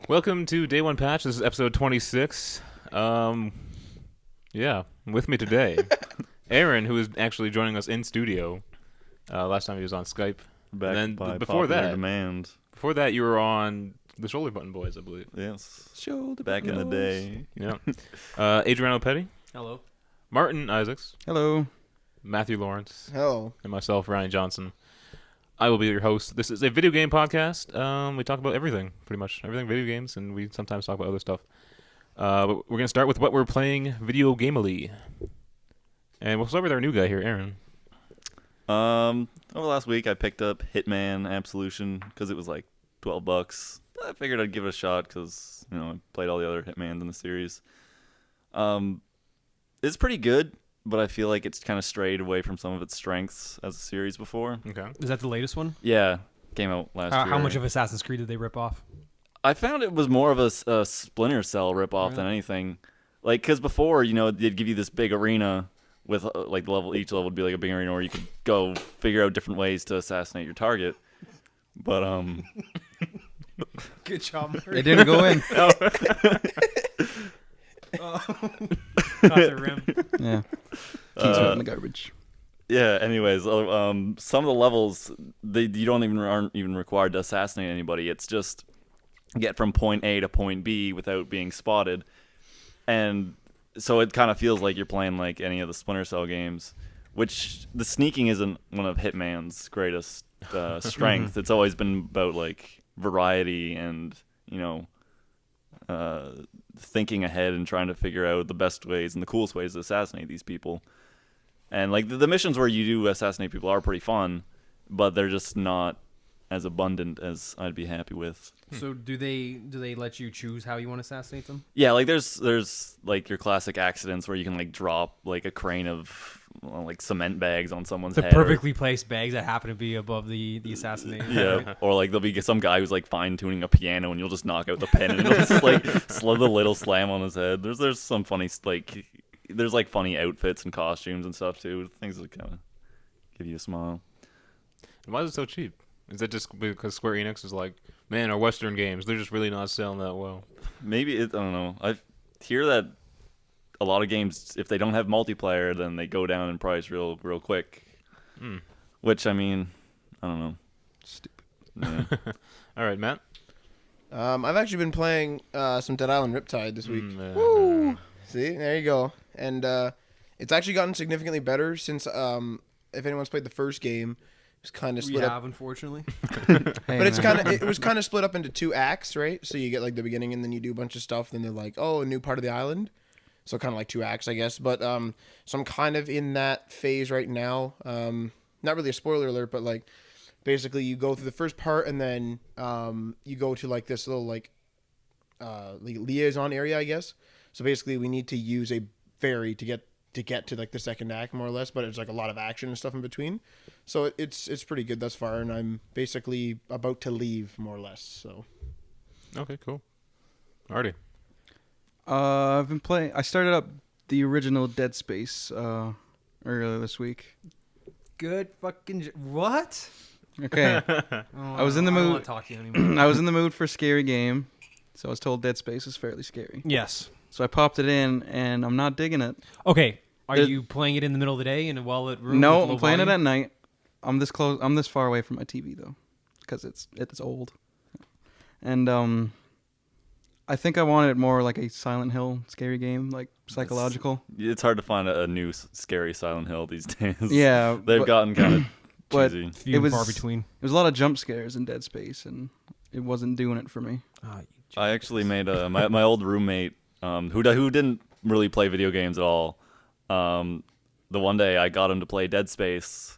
Welcome to Day One Patch. This is episode 26. With me today, Aaron, who is actually joining us in studio. Last time he was on Skype. Back and by then before popular that, demand. Before that, you were on the Shoulder Button Boys, I believe. Yes. Shoulder Back in the day. Yeah. Adriano Petty, Hello. Martin Isaacs, Hello. Matthew Lawrence, Hello. and myself, Ryan Johnson. I will be your host. This is a video game podcast. We talk about everything, pretty much everything video games, and we sometimes talk about other stuff. But we're going to start with what we're playing video gamely. And we'll start with our new guy here, Aaron. Over the last week, I picked up Hitman Absolution because it was like $12. I figured I'd give it a shot because, I played all the other Hitmans in the series. It's pretty good, but I feel like it's kind of strayed away from some of its strengths as a series before. Okay. Is that the latest one? Yeah, came out last year. How much of Assassin's Creed did they rip off? I found it was more of a Splinter Cell ripoff than anything. Like, because before, they'd give you this big arena with, each level would be like a big arena where you could go figure out different ways to assassinate your target. But, Good job, Murray. It didn't go in. Got the rim. Yeah. Keys went in the garbage. yeah, anyways, some of the levels, you aren't even required to assassinate anybody. It's just get from point A to point B without being spotted. And so it kind of feels like you're playing like any of the Splinter Cell games, which the sneaking isn't one of Hitman's greatest strength. It's always been about like variety and, thinking ahead and trying to figure out the best ways and the coolest ways to assassinate these people. And like the missions where you do assassinate people are pretty fun, but they're just not as abundant as I'd be happy with. So do they let you choose how you want to assassinate them? Yeah, like there's like your classic accidents where you can like drop like a crane of like cement bags on someone's The head. perfectly placed bags that happen to be above the assassination. Yeah, or like there'll be some guy who's like fine tuning a piano and you'll just knock out the pin and it'll just like slid the little slam on his head. There's some funny there's like funny outfits and costumes and stuff too. Things that kind of give you a smile. Why is it so cheap? Is that just because Square Enix is like, man, our Western games, they're just really not selling that well? Maybe I don't know. I hear that a lot of games, if they don't have multiplayer, then they go down in price real quick. Which, I mean, I don't know. Stupid. Yeah. All right, Matt. I've actually been playing some Dead Island Riptide this week. Woo! See, there you go. And it's actually gotten significantly better since, if anyone's played the first game, it's kind of split up. Unfortunately. But it was kind of split up into two acts, right? So you get like the beginning, and then you do a bunch of stuff. Then they're like, oh, a new part of the island. So kind of like two acts, I guess. But so I'm kind of in that phase right now. Not really a spoiler alert, but like basically you go through the first part, and then you go to like this little like liaison area, I guess. So basically, we need to use a ferry to get to like the second act, more or less. But it's like a lot of action and stuff in between. So it's pretty good thus far, and I'm basically about to leave, more or less. So. Okay, cool. Artie. I've been playing. I started up the original Dead Space earlier this week. Good fucking. What? Okay. I was in the I don't mood. want to talk to you anymore. I was in the mood for a scary game, so I was told Dead Space is fairly scary. Yes. So I popped it in, and I'm not digging it. Okay. Are There's- you playing it in the middle of the day in a well-lit room? No, with low I'm playing volume? it at night. I'm this close. I'm this far away from my TV though, because it's old. And I think I wanted it more like a Silent Hill scary game, like psychological. It's hard to find a new scary Silent Hill these days. Yeah, They've but- gotten kind of but cheesy. Few It and was- far between. There was a lot of jump scares in Dead Space, and it wasn't doing it for me. I actually made my old roommate who didn't really play video games at all. The one day I got him to play Dead Space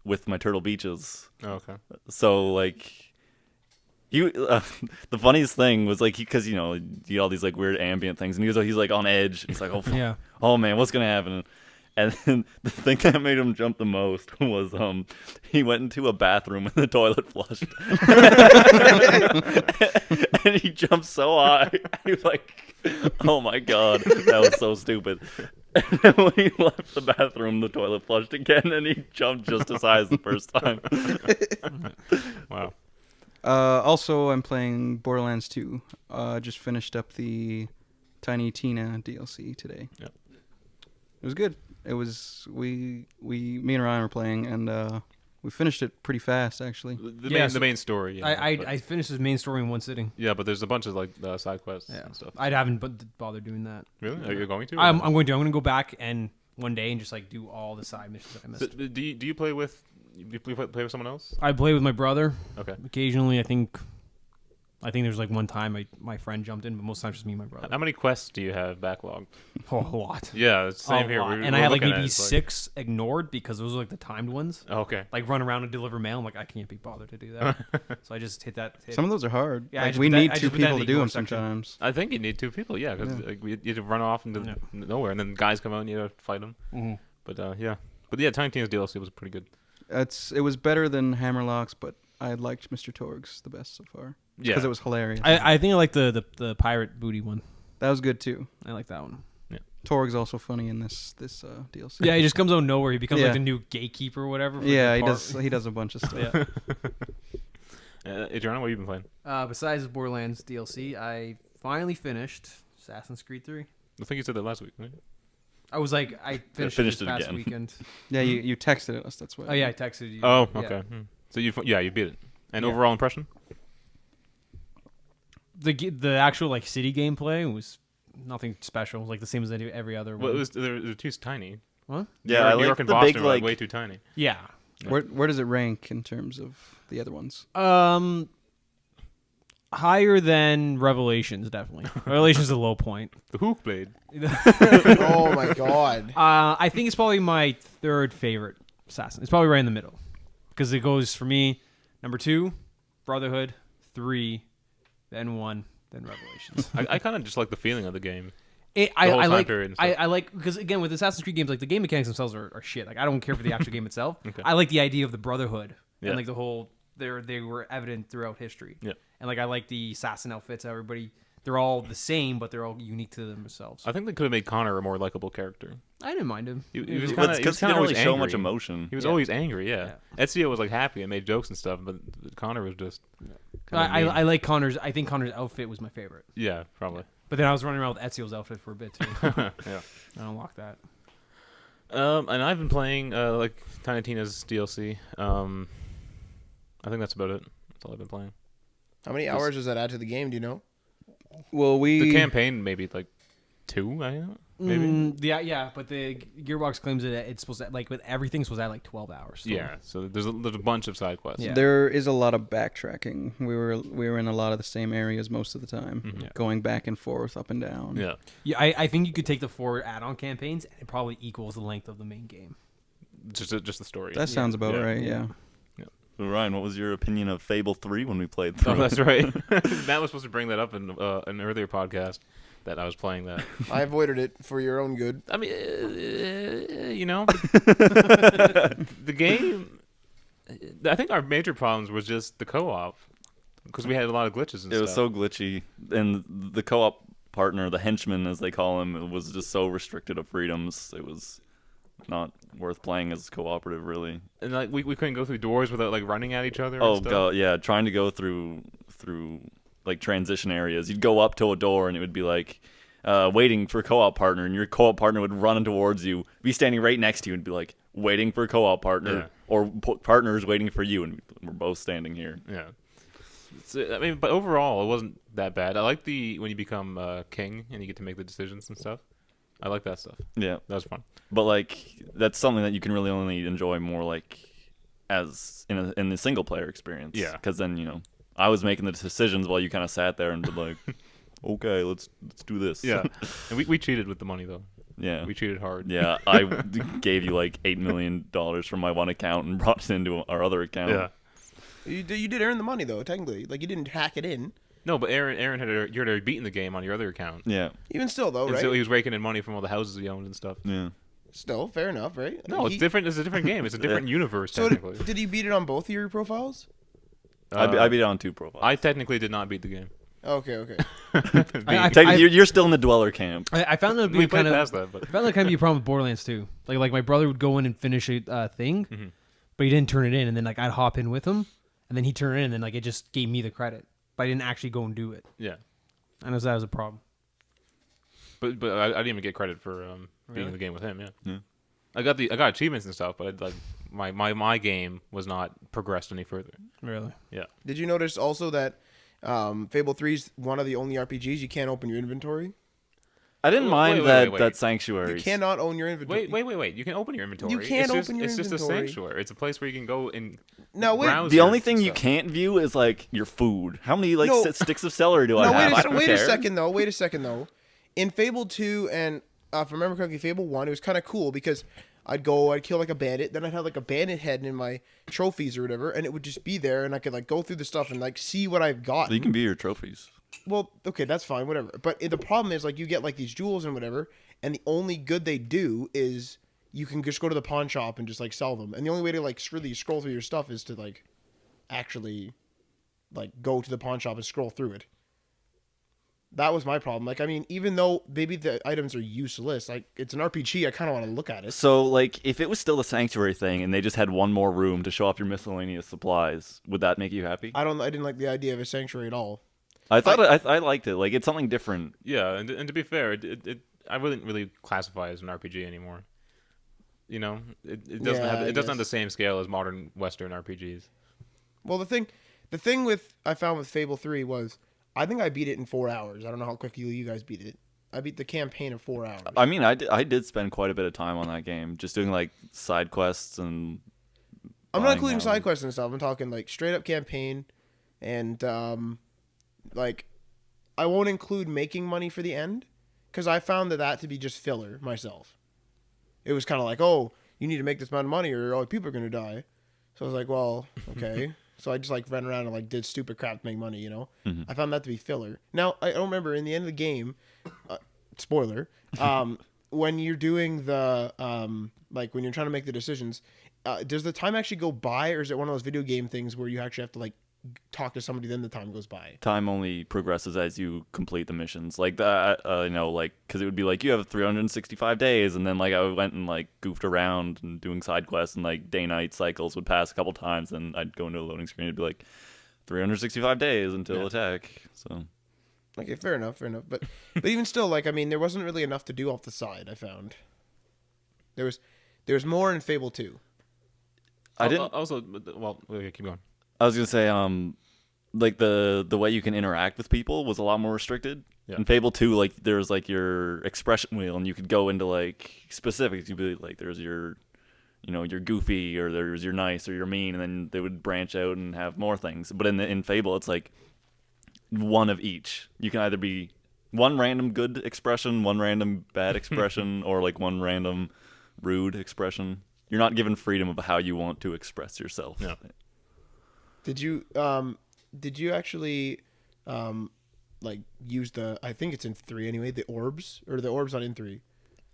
with my Turtle Beaches. Oh, okay. So like, the funniest thing was like because you get all these like weird ambient things, and he's like on edge. He's like, oh, Yeah. oh man, what's gonna happen? And then the thing that made him jump the most was he went into a bathroom and the toilet flushed. And he jumped so high. He was like, oh my god, that was so stupid. And then when he left the bathroom, the toilet flushed again and he jumped just as high as the first time. Wow. Also, I'm playing Borderlands 2. Just finished up the Tiny Tina DLC today. Yep. It was good. It was me and Ryan were playing, and we finished it pretty fast actually. The main story. Yeah, I finished his main story in one sitting. Yeah, but there's a bunch of like side quests Yeah, and stuff. I haven't bothered doing that. Really? Are you going to? I'm going to. I'm going to go back and one day and just like do all the side missions that I missed. So, do you play with? Do you play with someone else? I play with my brother. Okay. Occasionally, I think there's like one time my friend jumped in, but most times just me and my brother. How many quests do you have backlogged? Oh, a lot. Yeah, it's the same A here. lot. We're And I had like looking maybe at it, it's 6 ignored because those are like the timed ones. Oh, okay. Like run around and deliver mail. I'm like, I can't be bothered to do that. So I just hit that. Some of those are hard. Yeah, I like, just we put that- need I 2 just put that people in to the do them ignore section. sometimes. I think you need 2 people. Yeah, because Yeah. like, you have to run off into nowhere, and then guys come out and you have to fight them. Mm-hmm. But yeah, Tiny Tina's DLC was pretty good. It was better than Hammerlocks, but I liked Mr. Torg's the best so far. Yeah, Because it was hilarious. I think I like the pirate booty one. That was good too. I like that one. Torg's also funny in this DLC. Yeah, he just comes out of nowhere. He becomes Yeah. like the new gatekeeper or whatever. for Yeah, the he part. does a bunch of stuff. Yeah. Adriana, what have you been playing? Besides the Borderlands DLC, I finally finished Assassin's Creed 3. I think you said that last week, right? I was like, I finished, finished it it this past again. weekend. Yeah, you texted us. That's why. Oh yeah, I texted you. Oh, Yeah. okay. So you beat it. And Yeah. overall impression? The actual like city gameplay was nothing special. It was like the same as every other Well, one. they're too tiny. What? Yeah, New I York like and the Boston big were like. way too tiny. Yeah. Where does it rank in terms of the other ones? Higher than Revelations, definitely. Revelations is a low point. The Hook Blade. Oh my god. I think it's probably my third favorite Assassin. It's probably right in the middle because it goes for me number 2, Brotherhood, 3, then 1, then Revelations. I kind of just like the feeling of the game. I whole time like period and stuff. I like because again with Assassin's Creed games like the game mechanics themselves are shit. Like I don't care for the actual game itself. Okay. I like the idea of the Brotherhood Yeah. and like the whole they were evident throughout history. Yeah. And like I like the assassin outfits. Everybody they're all the same, but they're all unique to themselves. I think they could have made Connor a more likable character. I didn't mind him. He was was kinda- It's he because he kinda didn't really always show much angry. emotion. He was Yeah. always angry, yeah. Ezio was like happy and made jokes and stuff, but Connor was just. I like Connor's. I think Connor's outfit was my favorite. Yeah, probably. But then I was running around with Ezio's outfit for a bit too. Yeah. I unlocked that. And I've been playing like Tiny Tina's DLC. I think that's about it. That's all I've been playing. How many hours does that add to the game? Do you know? Well, The campaign maybe like 2, I don't know. Maybe. Yeah, but the Gearbox claims that it's supposed to like with everything it's supposed to add like 12 hours. So. Yeah, so there's a bunch of side quests. Yeah. There is a lot of backtracking. We were in a lot of the same areas most of the time, Mhm. going back and forth, up and down. Yeah. Yeah, I think you could take the 4 add-on campaigns and it probably equals the length of the main game. Just the story. That sounds about Yeah. right. Yeah. So Ryan, what was your opinion of Fable 3 when we played Oh, through? that's right. Matt was supposed to bring that up in an earlier podcast that I was playing that. I avoided it for your own good. I mean, the game. I think our major problems was just the co-op because we had a lot of glitches and It stuff. was so glitchy, and the co-op partner, the henchman as they call him, was just so restricted of freedoms. It was not worth playing as cooperative, really. And like we couldn't go through doors without like running at each other. Oh and stuff. god, yeah, trying to go through like transition areas. You'd go up to a door and it would be like waiting for a co-op partner, and your co-op partner would run towards you, be standing right next to you, and be like waiting for a co-op partner, Yeah. or partners waiting for you, and we're both standing here. Yeah. I mean, but overall, it wasn't that bad. I like when you become king and you get to make the decisions and stuff. I like that stuff. Yeah, That was fun. but like that's something that you can really only enjoy more like as in the single player experience. Yeah. because then I was making the decisions while you kind of sat there and be like, okay, let's do this. Yeah. And we cheated with the money though. yeah. We cheated hard. Yeah, I gave you like $8 million from my one account and brought it into our other account. Yeah. You did earn the money though, technically. Like you didn't hack it in. No, but Aaron you'd already beaten the game on your other account. Yeah. Even still though, And right? so he was raking in money from all the houses he owned and stuff. Yeah. Still, fair enough, right? No, it's different. It's a different game. It's a different universe, So technically. did he beat it on both of your profiles? I beat it on 2 profiles. I technically did not beat the game. Okay. You're still in the dweller camp. I found that to be We played kind of past that, but I found that kind of be a problem with Borderlands too. Like my brother would go in and finish a thing, Mhm. but he didn't turn it in, and then like I'd hop in with him, and then he turned it in, and then like it just gave me the credit, but I didn't actually go and do it. Yeah. I know that was a problem. But I didn't even get credit for being Really? in the game with him. Yeah. Yeah. I got achievements and stuff, but like my game was not progressed any further. Really? Yeah. Did you notice also that Fable 3 is one of the only RPGs you can't open your inventory? I didn't mind wait. that sanctuary. You cannot own your inventory. Wait. You can open your inventory. You can't it's open your It's just a inventory. sanctuary. It's a place where you can go and No, wait. browse The your only thing you stuff. can't view is like your food. How many like No. sticks of celery do I No, have? I don't wait care. a second though. Wait a second though. In Fable 2 and if I remember correctly, Fable 1, it was kind of cool because I'd kill like a bandit, then I'd have like a bandit head in my trophies or whatever, and it would just be there, and I could like go through the stuff and like see what I've got. You can view your trophies. Well, okay, that's fine, whatever. But the problem is like you get like these jewels and whatever, and the only good they do is you can just go to the pawn shop and just like sell them, and the only way to like really scroll through your stuff is to like actually like go to the pawn shop and scroll through it. That was my problem. Like, I mean, even though maybe the items are useless, like it's an RPG, I kind of want to look at it. So, like, if it was still the sanctuary thing and they just had one more room to show off your miscellaneous supplies, would that make you happy? I didn't like the idea of a sanctuary at all. I thought I liked it. Like, it's something different. Yeah, and to be fair, I wouldn't really classify it as an RPG anymore. You know, it doesn't Yeah, I have the guess. same scale as modern Western RPGs. Well, the thing I found with Fable 3 was I think I beat it in 4 hours. I don't know how quickly you guys beat it. I beat the campaign in 4 hours. I mean, I did spend quite a bit of time on that game, just doing like side quests and. I'm not buying including side houses. quests and stuff. I'm talking like straight up campaign, and like I won't include making money for the end because I found that to be just filler myself. It was kind of like, oh, you need to make this amount of money or all people are gonna die. So I was like, well, okay. So I just like ran around and like did stupid crap to make money, you know. I found that to be filler. Now I don't remember in the end of the game, spoiler, when you're doing the like when you're trying to make the decisions, does the time actually go by, or is it one of those video game things where you actually have to like talk to somebody, then the time goes by? Time only progresses as you complete the missions. Like that, you know, like because it would be like you have 365 days, and then like I went and like goofed around and doing side quests, and like day-night cycles would pass a couple times, and I'd go into a loading screen. It'd be like 365 days until attack. So Okay, fair enough. But even still, like I mean, there wasn't really enough to do off the side. I found there was more in Fable 2. I didn't. Also, well, okay, keep going. I was gonna say, like the way you can interact with people was a lot more restricted. Yeah. In Fable 2, like there's like your expression wheel, and you could go into like specifics. You'd be like, there's your, you know, your goofy, or there's your nice, or your mean, and then they would branch out and have more things. But in Fable, it's like one of each. You can either be one random good expression, one random bad expression, or like one random rude expression. You're not given freedom of how you want to express yourself. Yeah. Did you actually like use the, I think it's in 3 anyway, the orbs, or the orbs not in 3?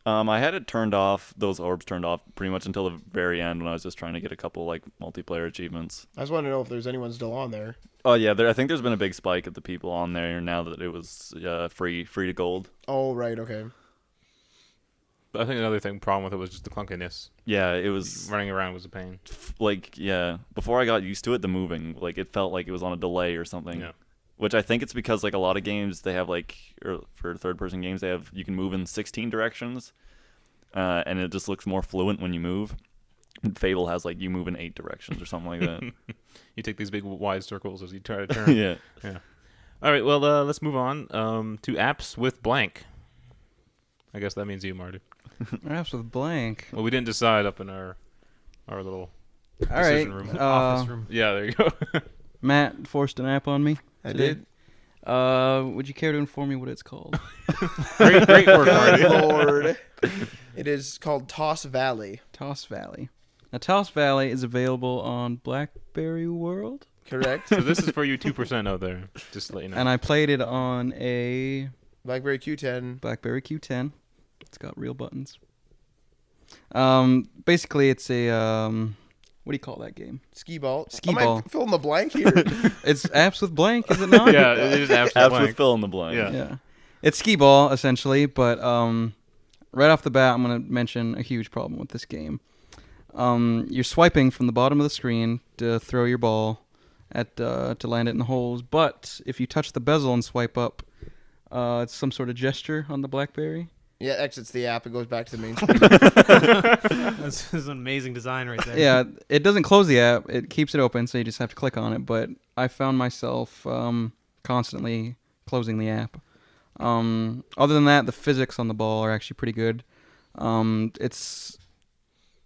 I had it turned off, those orbs turned off pretty much until the very end when I was just trying to get a couple like multiplayer achievements. I just want to know if there's anyone still on there. Oh yeah, I think there's been a big spike of the people on there now that it was free to gold. Oh right, okay. But I think another problem with it was just the clunkiness. Yeah, it was Running around was a pain. like, yeah, before I got used to it, the moving, like it felt like it was on a delay or something. Yeah. Which I think it's because like a lot of games they have like, or for third person games you can move in 16 directions, and it just looks more fluent when you move. And Fable has like you move in 8 directions or something like that. You take these big wide circles as you try to turn. Yeah. All right, well, let's move on to apps with blank. I guess that means you, Marty. Apps with blank. Well, we didn't decide up in our little All right. decision room. Office room. Yeah, there you go. Matt forced an app on me. I today. did. Would you care to inform me what it's called? great work, Marty. Good lord. It is called Toss Valley. Toss Valley. Now, Toss Valley is available on BlackBerry World, Correct. So this is for you 2% out there, just to let you know. and I played it on a BlackBerry Q10. BlackBerry Q10. It's got real buttons. Basically, it's a what do you call that game? Skee ball. Skee Am ball. I filling the blank here? It's apps with blank, is it not? Yeah, it is apps with Apps blank. with fill in the blank. Yeah. Yeah. It's skee ball essentially, but right off the bat, I'm going to mention a huge problem with this game. You're swiping from the bottom of the screen to throw your ball, to land it in the holes. But if you touch the bezel and swipe up, it's some sort of gesture on the BlackBerry. Yeah, it exits the app. It goes back to the main screen. This is an amazing design right there. Yeah, it doesn't close the app. It keeps it open, so you just have to click on it. But I found myself constantly closing the app. Other than that, the physics on the ball are actually pretty good.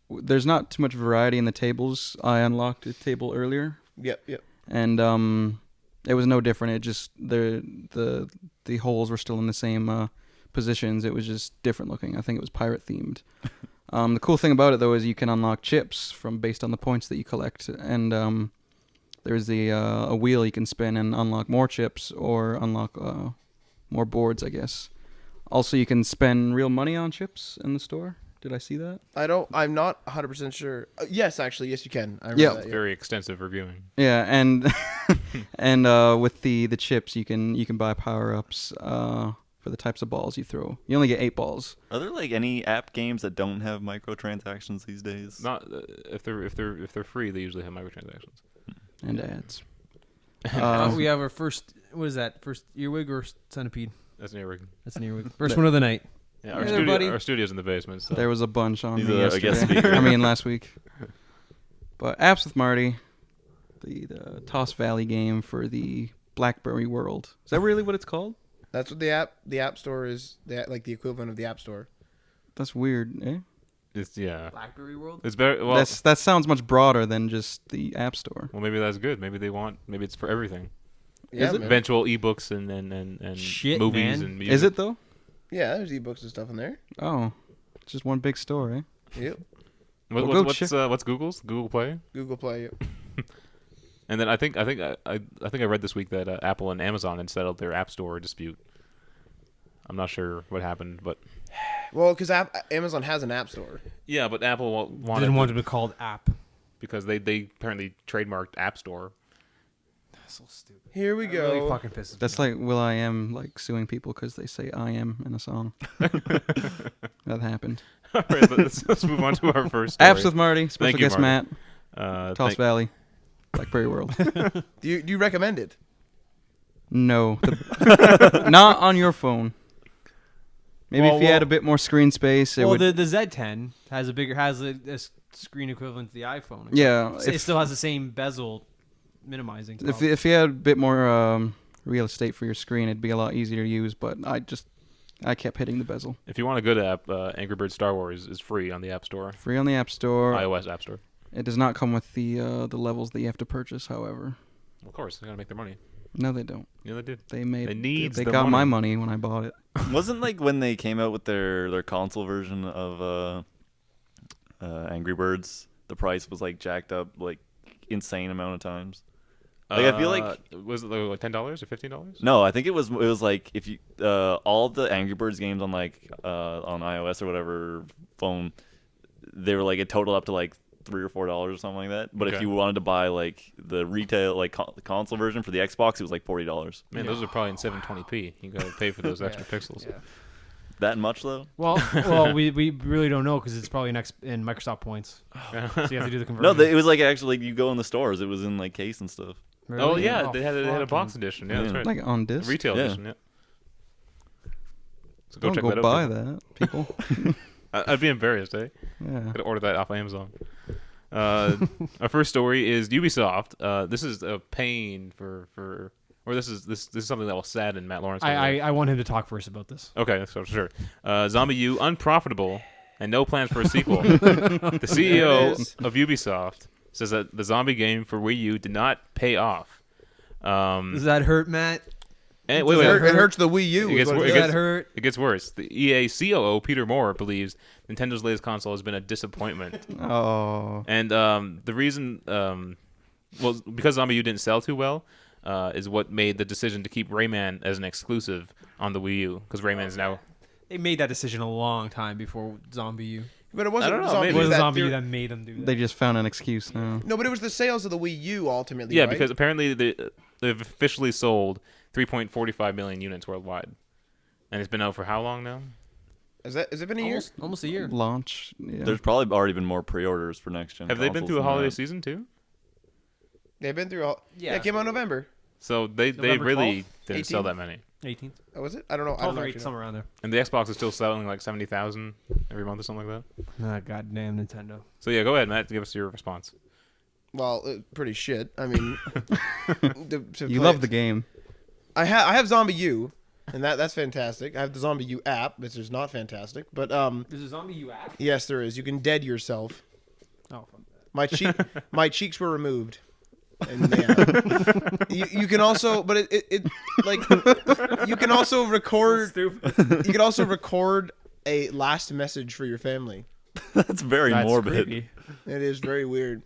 There's not too much variety in the tables. I unlocked a table earlier, Yep. and it was no different. It just the holes were still in the same positions. It was just different looking. I think it was pirate themed. The cool thing about it though is you can unlock chips based on the points that you collect, and there's a wheel you can spin and unlock more chips or unlock more boards, I guess. Also, you can spend real money on chips in the store. Did I see that? I'm not 100% sure. Yes, actually, yes, you can. I Yeah. remember that, Very extensive reviewing. Yeah, and and with the chips, you can buy power ups for the types of balls you throw. You only get 8 balls. Are there like any app games that don't have microtransactions these days? Not if they're free, they usually have microtransactions. And ads. We have our first. What is that? First earwig or centipede? That's an earwig. That's an earwig. First one of the night. Yeah, Hey there, buddy. our studio's in the basement. So. There was a bunch on He's me a guest yesterday. speaker. I mean, last week. But apps with Marty, the Toss Valley game for the BlackBerry world. Is that really what it's called? That's what the app store is. Like the equivalent of the app store. That's weird, eh? It's Blackberry World. It's better. Well, That sounds much broader than just the app store. well, maybe that's good. Maybe it's for everything. Yeah, it? man. Eventual ebooks and Shit, movies man. and music. Is it though? Yeah, there's ebooks and stuff in there. Oh, it's just one big store, eh? Yep. What, Well, what's go what's Google's? Google Play. Google Play. Yep. And then I think I read this week that Apple and Amazon had settled their App Store dispute. I'm not sure what happened, but Well, because Amazon has an app store. yeah, but Apple wanted Didn't want to, it to be called app. because they apparently trademarked App Store. That's so stupid. Here we That go. really fucking pisses That's me like will.i.am like suing people because they say "I am" in a song. That happened. All right, let's move on to our first story. Apps with Marty. Special Thank you, guest Marty. Matt. Toss Valley. BlackBerry World. Do you recommend it? No, not on your phone. Maybe if you had a bit more screen space, it Well, would. the Z10 has a screen equivalent to the iPhone. Yeah, It still has the same bezel minimizing. if you had a bit more real estate for your screen, it'd be a lot easier to use. But I kept hitting the bezel. If you want a good app, Angry Birds Star Wars is free on the App Store, Free on the App Store. iOS App Store. It does not come with the levels that you have to purchase. However, Of course, they gotta make their money. no, they don't. Yeah, they did. They made. They needs They the got my money. money when I bought it. Wasn't like when they came out with their console version of Angry Birds, the price was like jacked up like insane amount of times. Like I feel like was it like $10 or $15? no, I think it was like if you all the Angry Birds games on like on iOS or whatever phone, they were like it totaled up to like $3 or $4 or something like that. But if Okay. you wanted to buy like the retail like console version for the Xbox, it was like $40. Man, those are probably in 720p. You gotta pay for those extra pixels. Yeah. That much though? Well, we really don't know because it's probably in Microsoft points. So you have to do the conversion. No, it was like actually like you go in the stores. It was in like case and stuff. Really? Oh yeah, Oh, they had a fucking- box edition. Yeah, that's Yeah. right. Like on disc. Retail Yeah. edition. Yeah. So go Don't check go that out. buy people. that, people. I'd be embarrassed, eh? Yeah. Gotta order that off Amazon. Our first story is Ubisoft. This is a pain for or this is something that will sadden Matt Lawrence. I want him to talk first about this. Okay, so sure. ZombiU unprofitable and no plans for a sequel. The CEO is. of Ubisoft says that the zombie game for Wii U did not pay off. Does that hurt, Matt? And Does wait, that wait. It hurts the Wii U. It is gets what wor- it it Does is. that hurt? It gets worse. The EA COO Peter Moore believes Nintendo's latest console has been a disappointment. Oh. And the reason, well, because ZombiU didn't sell too well, is what made the decision to keep Rayman as an exclusive on the Wii U. Because Rayman is now. They made that decision a long time before ZombiU. But it wasn't I don't know, Zombie maybe. It U wasn't that ZombiU threw- that made them do that. They just found an excuse now. No, but it was the sales of the Wii U ultimately. Yeah, right? because apparently they've officially sold 3.45 million units worldwide. And it's been out for how long now? has it been a year? Almost a year. Launch. Yeah. There's probably already been more pre-orders for next gen. Have they been consoles through a than holiday that. season too? They've been through all. Yeah, it came out in November. So they November really 12th? didn't sell 18th? that many. 18th. Oh, was it? I don't know. I don't 12 know. or 8, actually know. somewhere around there. And the Xbox is still selling like 70,000 every month or something like that. Ah, goddamn Nintendo. So yeah, go ahead, Matt. Give us your response. Well, pretty shit. I mean, You love the game. I have ZombiU, and that's fantastic. I have the ZombiU app, which is not fantastic, but There's a ZombiU app? yes, there is. You can dead yourself. Oh, fuck. My cheeks were removed. And yeah. you can also, but it like you can also record. Stupid. You can also record a last message for your family. That's very That's morbid. creepy. It is very weird,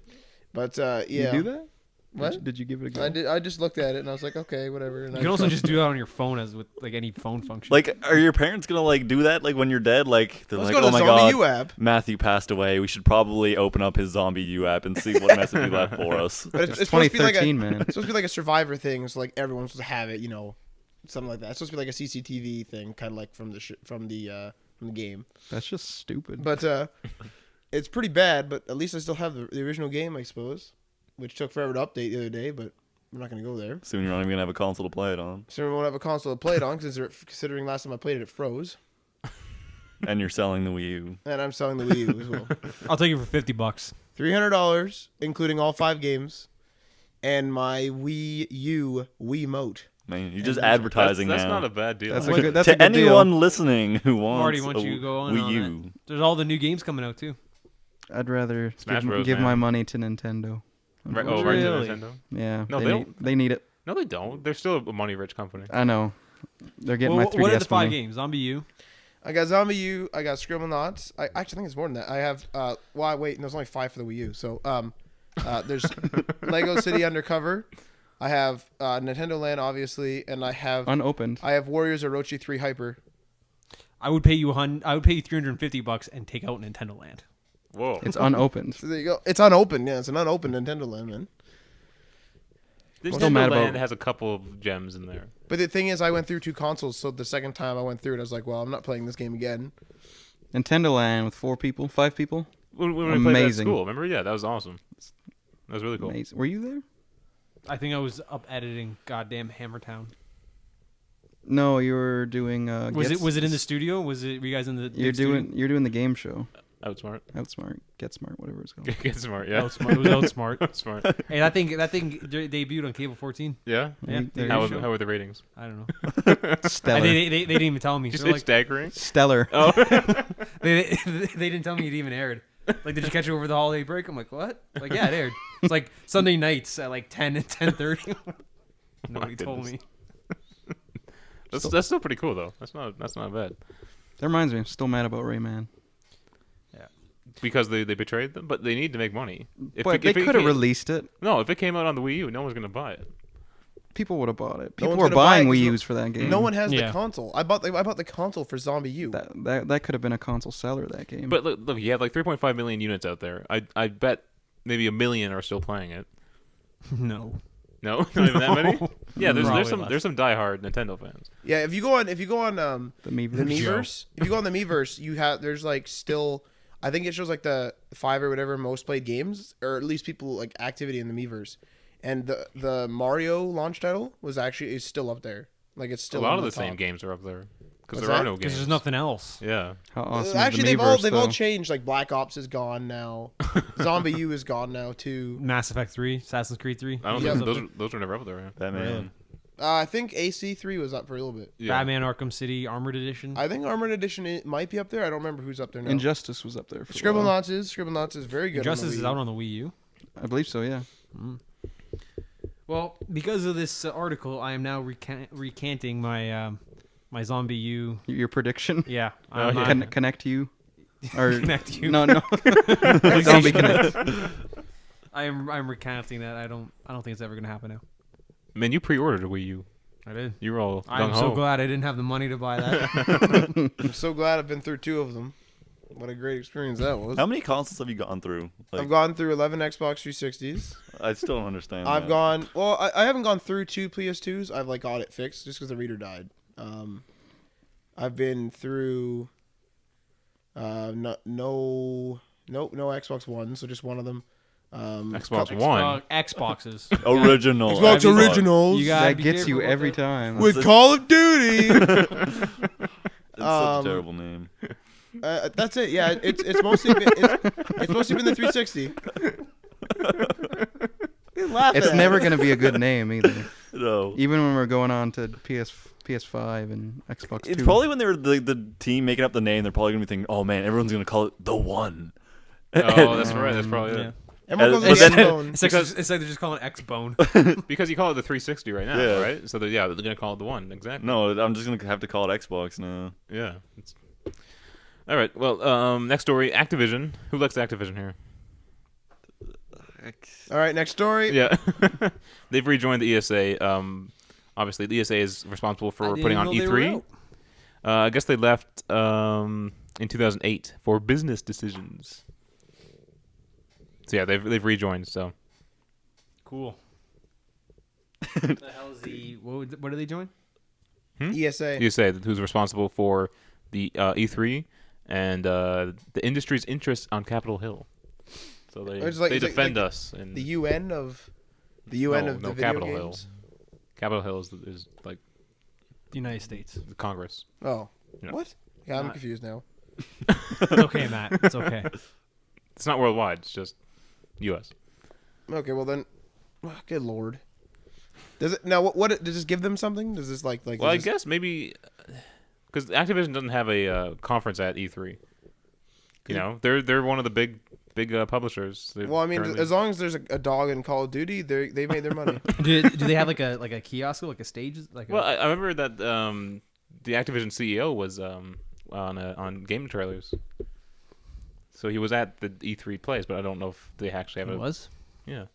but yeah. You do that? What? Did you give it a go? I did. I just looked at it and I was like, okay, whatever. And You can also just do that on your phone as with like any phone function. Like, are your parents gonna like do that? Like when you're dead, like they're Let's like, go to "Oh the my god, ZombiU app. Matthew passed away. We should probably open up his ZombiU app and see what message he left for us." But It's it's supposed to be like 2013, a, man. it's supposed to be like a Survivor thing. So like everyone's supposed to have it, something like that. It's supposed to be like a CCTV thing, kind of like from the game. That's just stupid. But it's pretty bad. But at least I still have the original game, I suppose, which took forever to update the other day. But we're not gonna go there. Soon you're not even gonna have a console to play it on, So we won't have a console to play it on, considering last time I played it, it froze. and you're selling the Wii U. And I'm selling the Wii U as well. I'll take it for $50. $300, including all 5 games, and my Wii U Wiimote. Man, you're just And advertising That's now. not a bad deal. That's Like, a good, that's to a good anyone deal. listening who wants Marty, why don't a you go on Wii on U, There's all the new games coming out too. I'd rather Smash Bros, give man. my money to Nintendo. right, oh, right to Really? Nintendo. Yeah, No, they they don't. they need it. No, they don't. They're still a money-rich company. I know. They're getting my 3DS What are the 5 money. games? ZombiU. I got ZombiU. I got Scribblenauts. I actually think it's more than that. I have. Wait. There's only 5 for the Wii U. So there's Lego City Undercover. I have Nintendo Land, obviously, and I have Unopened. Warriors Orochi 3 Hyper. I would pay you $350 and take out Nintendo Land. Whoa. It's unopened. So there you go. It's unopened. Yeah, it's an unopened Nintendo Land, man. This Still mad Nintendo about- Land has a couple of gems in there. But the thing is, I went through 2 consoles, so the second time I went through it, I was like, well, I'm not playing this game again. Nintendo Land with 4 people, 5 people. When we played that at Amazing. school, remember? Yeah, that was awesome. That was really cool. Amazing. Were you there? I think I was up editing goddamn Hammertown. No, you were doing. Was it in the studio? Were you guys in the You're big studio? doing. You're doing the game show. Outsmart. Outsmart, Get Smart, whatever it's called. Get smart, yeah. Outsmart. It was Outsmart. Outsmart. Hey, that thing debuted on Cable 14. Yeah? Yeah, There TV How show. were the ratings? I don't know. Stellar. They didn't even tell me. Did you They're say like, staggering? Stellar. Oh. they didn't tell me it even aired. Like, did you catch it over the holiday break? I'm like, what? Like, yeah, it aired. It's like Sunday nights at like 10 and 10:30. Nobody told goodness. me. That's still pretty cool, though. That's not bad. That reminds me. I'm still mad about Rayman. Because they betrayed them, but they need to make money. But they could have released it. No, if it came out on the Wii U, no one's gonna buy it. People would have bought it. No People one's were gonna buy it buying 'cause Wii no- U's for that game. No one has Yeah. the console. I bought the console for ZombiU. That could have been a console seller. That game. But look, you have like 3.5 million units out there. I bet maybe 1 million are still playing it. No. No, not even that many. Yeah, Probably there's some diehard Nintendo fans. Yeah, if you go on the the Miiverse. Miiverse, if you go on the Miiverse, there's like still, I think it shows like the 5 or whatever most played games, or at least people like activity in the Miiverse, and the Mario launch title is still up there. Like it's still A lot on of the top. same games are up there because What's there are that? no Because games. there's nothing else. Yeah, How awesome Actually, is the Miiverse, they've all though? changed. Like Black Ops is gone now. ZombiU is gone now too. Mass Effect 3, Assassin's Creed 3. I don't Yeah. think those were never up there. Yeah. Batman. Really? I think AC3 was up for a little bit. Yeah. Batman Arkham City Armored Edition. I think Armored Edition might be up there. I don't remember who's up there now. Injustice was up there. For a while. Scribblenauts is very good. Injustice on the is Wii U. out on the Wii U. I believe so. Yeah. Well, because of this article, I am now recanting my my ZombiU. Your prediction. Yeah. Oh, I'm yeah. not- Connect you. Or Connect you. No. Zombie Connect. I'm recanting that. I don't think it's ever gonna happen now. Man, you pre-ordered a Wii U. I did. You were all I'm gung so ho. glad I didn't have the money to buy that. I'm so glad I've been through 2 of them. What a great experience that was. How many consoles have you gone through? Like, I've gone through 11 Xbox 360s. I still don't understand. I've that. gone. Well, I haven't gone through 2 PS2s. I've like got it fixed just because the reader died. I've been through. No Xbox One, so just one of them. Xbox One. Xboxes. Original. Xbox originals You gotta That be gets careful you about every that. time. with Call of Duty. It's such a terrible name. That's it. Yeah, it's mostly been, it's mostly been the 360. You're laughing It's at never it. going to be a good name either. No. Even when we're going on to PS5 and Xbox It's 2. probably when they were the team making up the name, they're probably gonna be thinking, "Oh man, everyone's gonna call it the One." Oh, that's right. That's probably Yeah. it. Everyone But goes then- with Xbone. It's like they're just calling it X-Bone. Because you call it the 360 right now, Yeah. right? So they're gonna call it the One. Exactly. No, I'm just gonna have to call it Xbox now. Yeah. All right. Well, next story. Activision. Who likes Activision here? All right, next story. Yeah. They've rejoined the ESA. Obviously, the ESA is responsible for putting on E3. I guess they left in 2008 for business decisions. So yeah, they've rejoined. So Cool. The hell is the what do they join? ESA. ESA, who's responsible for the E3 and the industry's interests on Capitol Hill. So they It's like- they it's like- defend like us. And The UN of the UN No, of the no, video Capitol games. Hill. Capitol Hill is like The United States. the Congress. Oh, Yeah. what? Yeah, I'm Not- confused now. It's okay, Matt. It's okay. It's not worldwide. It's just U.S. Okay, well then, good lord. Does it now? What does this give them something? Does this like? Well, I is this- guess maybe because Activision doesn't have a conference at E3. You know, they're one of the big publishers. They're Well, I mean, currently- as long as there's a dog in Call of Duty, they made their money. do they have like a kiosk, like a stage, like? well, I remember that the Activision CEO was on game trailers. So he was at the E3 place, but I don't know if they actually have it a was. yeah.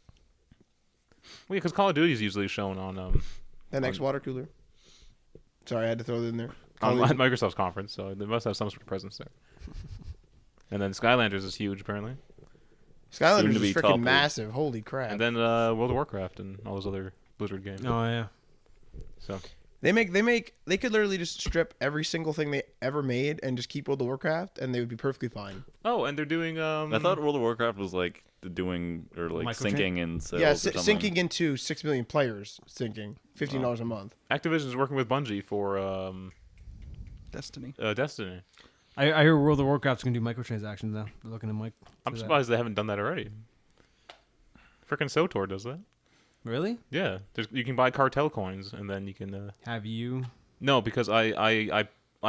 Well, yeah, because Call of Duty is usually shown on That next water cooler. Sorry, I had to throw it in there. Call on of Duty- Microsoft's conference, so they must have some sort of presence there. And then Skylanders is huge apparently, Skylanders Soon is to be freaking toppled. massive. Holy crap! and then World of Warcraft and all those other Blizzard games. Oh yeah. So They could literally just strip every single thing they ever made and just keep World of Warcraft, and they would be perfectly fine. and they're doing I thought World of Warcraft was like doing or like Microchip? sinking in sales. Yeah, or something. sinking into 6 million players. Sinking $15 a month. Activision is working with Bungie for Destiny. Destiny. I hear World of Warcraft's gonna do microtransactions now. They're looking to I'm do that. surprised they haven't done that already. Frickin' SOTOR does that. Really? Yeah, you can buy cartel coins, and then you can. Have you? No, because I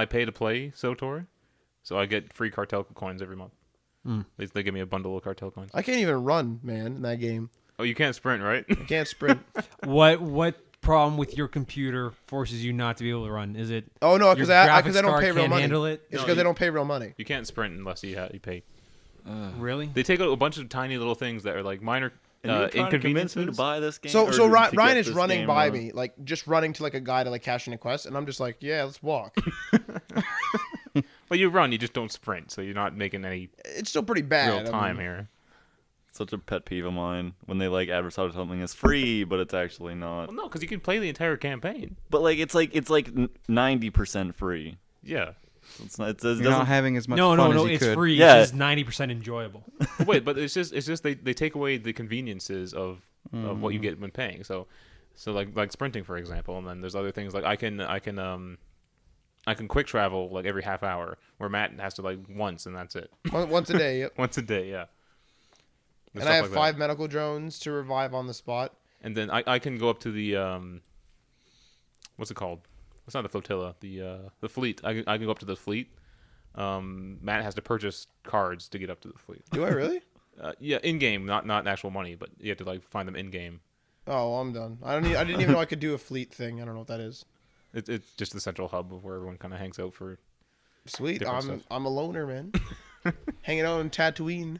pay to play SOTOR, so I get free cartel coins every month. Mm. They give me a bundle of cartel coins. I can't even run, man, in that game. Oh, you can't sprint, right? I can't sprint. What problem with your computer forces you not to be able to run? Is it Oh no, your because I graphics don't card pay real can't money. handle it? It's No, because they you- don't pay real money. You can't sprint unless you pay. Really? They take out a bunch of tiny little things that are like minor And you're trying to convince inconveniences. me to buy this game. So or so to Ryan, get Ryan is this running game by on? me, like just running to like a guy to like cash in a quest, and I'm just like, yeah, let's walk. But you run, you just don't sprint, so you're not making any It's still pretty bad. real I time mean, here. Such a pet peeve of mine when they like advertise something as free, but it's actually not. Well, no, because you can play the entire campaign. But like it's like 90% free. Yeah. It's not. It You're doesn't. not having as much No, fun no, as you it's could. free. Yeah. It's just 90% enjoyable. But wait, but it's just they take away the conveniences of what you get when paying. So like sprinting, for example, and then there's other things like I can quick travel like every half hour, where Matt has to like once and that's it. once a day. Yep. Once a day, yeah. And Stuff I have like 5 that. medical drones to revive on the spot. And then I can go up to the what's it called? It's not the flotilla, the fleet. I can go up to the fleet. Matt has to purchase cards to get up to the fleet. Do I really? Yeah, in game, not actual money, but you have to like find them in game. Oh, well, I'm done. I didn't even know I could do a fleet thing. I don't know what that is. It's just the central hub of where everyone kind of hangs out for. Sweet. Different I'm stuff. a loner, man. Hanging out on Tatooine.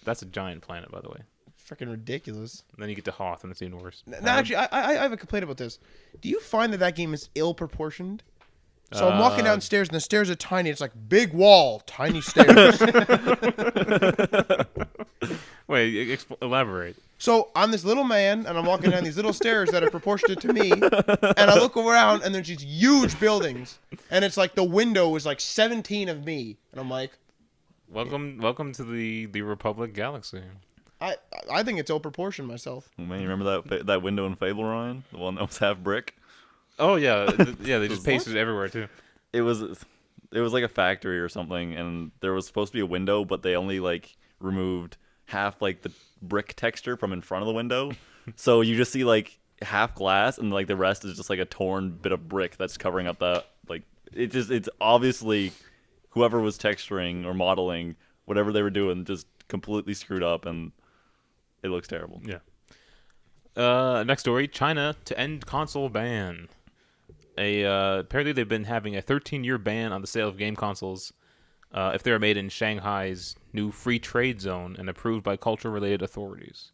That's a giant planet, by the way. Freaking ridiculous. And then you get to Hoth, and it's even worse. No, actually, I have a complaint about this. Do you find that game is ill proportioned? So I'm walking downstairs, and the stairs are tiny. It's like big wall, tiny stairs. Wait, elaborate. So I'm this little man, and I'm walking down these little stairs that are proportionate to me. And I look around, and there's these huge buildings, and it's like the window is like 17 of me, and I'm like, Welcome to the Republic Galaxy. I think it's ill proportioned myself. Oh, man, you remember that window in Fable, Ryan? The one that was half brick? Oh yeah, yeah. They just What? pasted it everywhere too. It was like a factory or something, and there was supposed to be a window, but they only like removed half like the brick texture from in front of the window. So you just see like half glass, and like the rest is just like a torn bit of brick that's covering up that like it's obviously whoever was texturing or modeling whatever they were doing just completely screwed up, and it looks terrible. Yeah. Next story: China to end console ban. Apparently they've been having a 13-year ban on the sale of game consoles if they are made in Shanghai's new free trade zone and approved by culture-related authorities.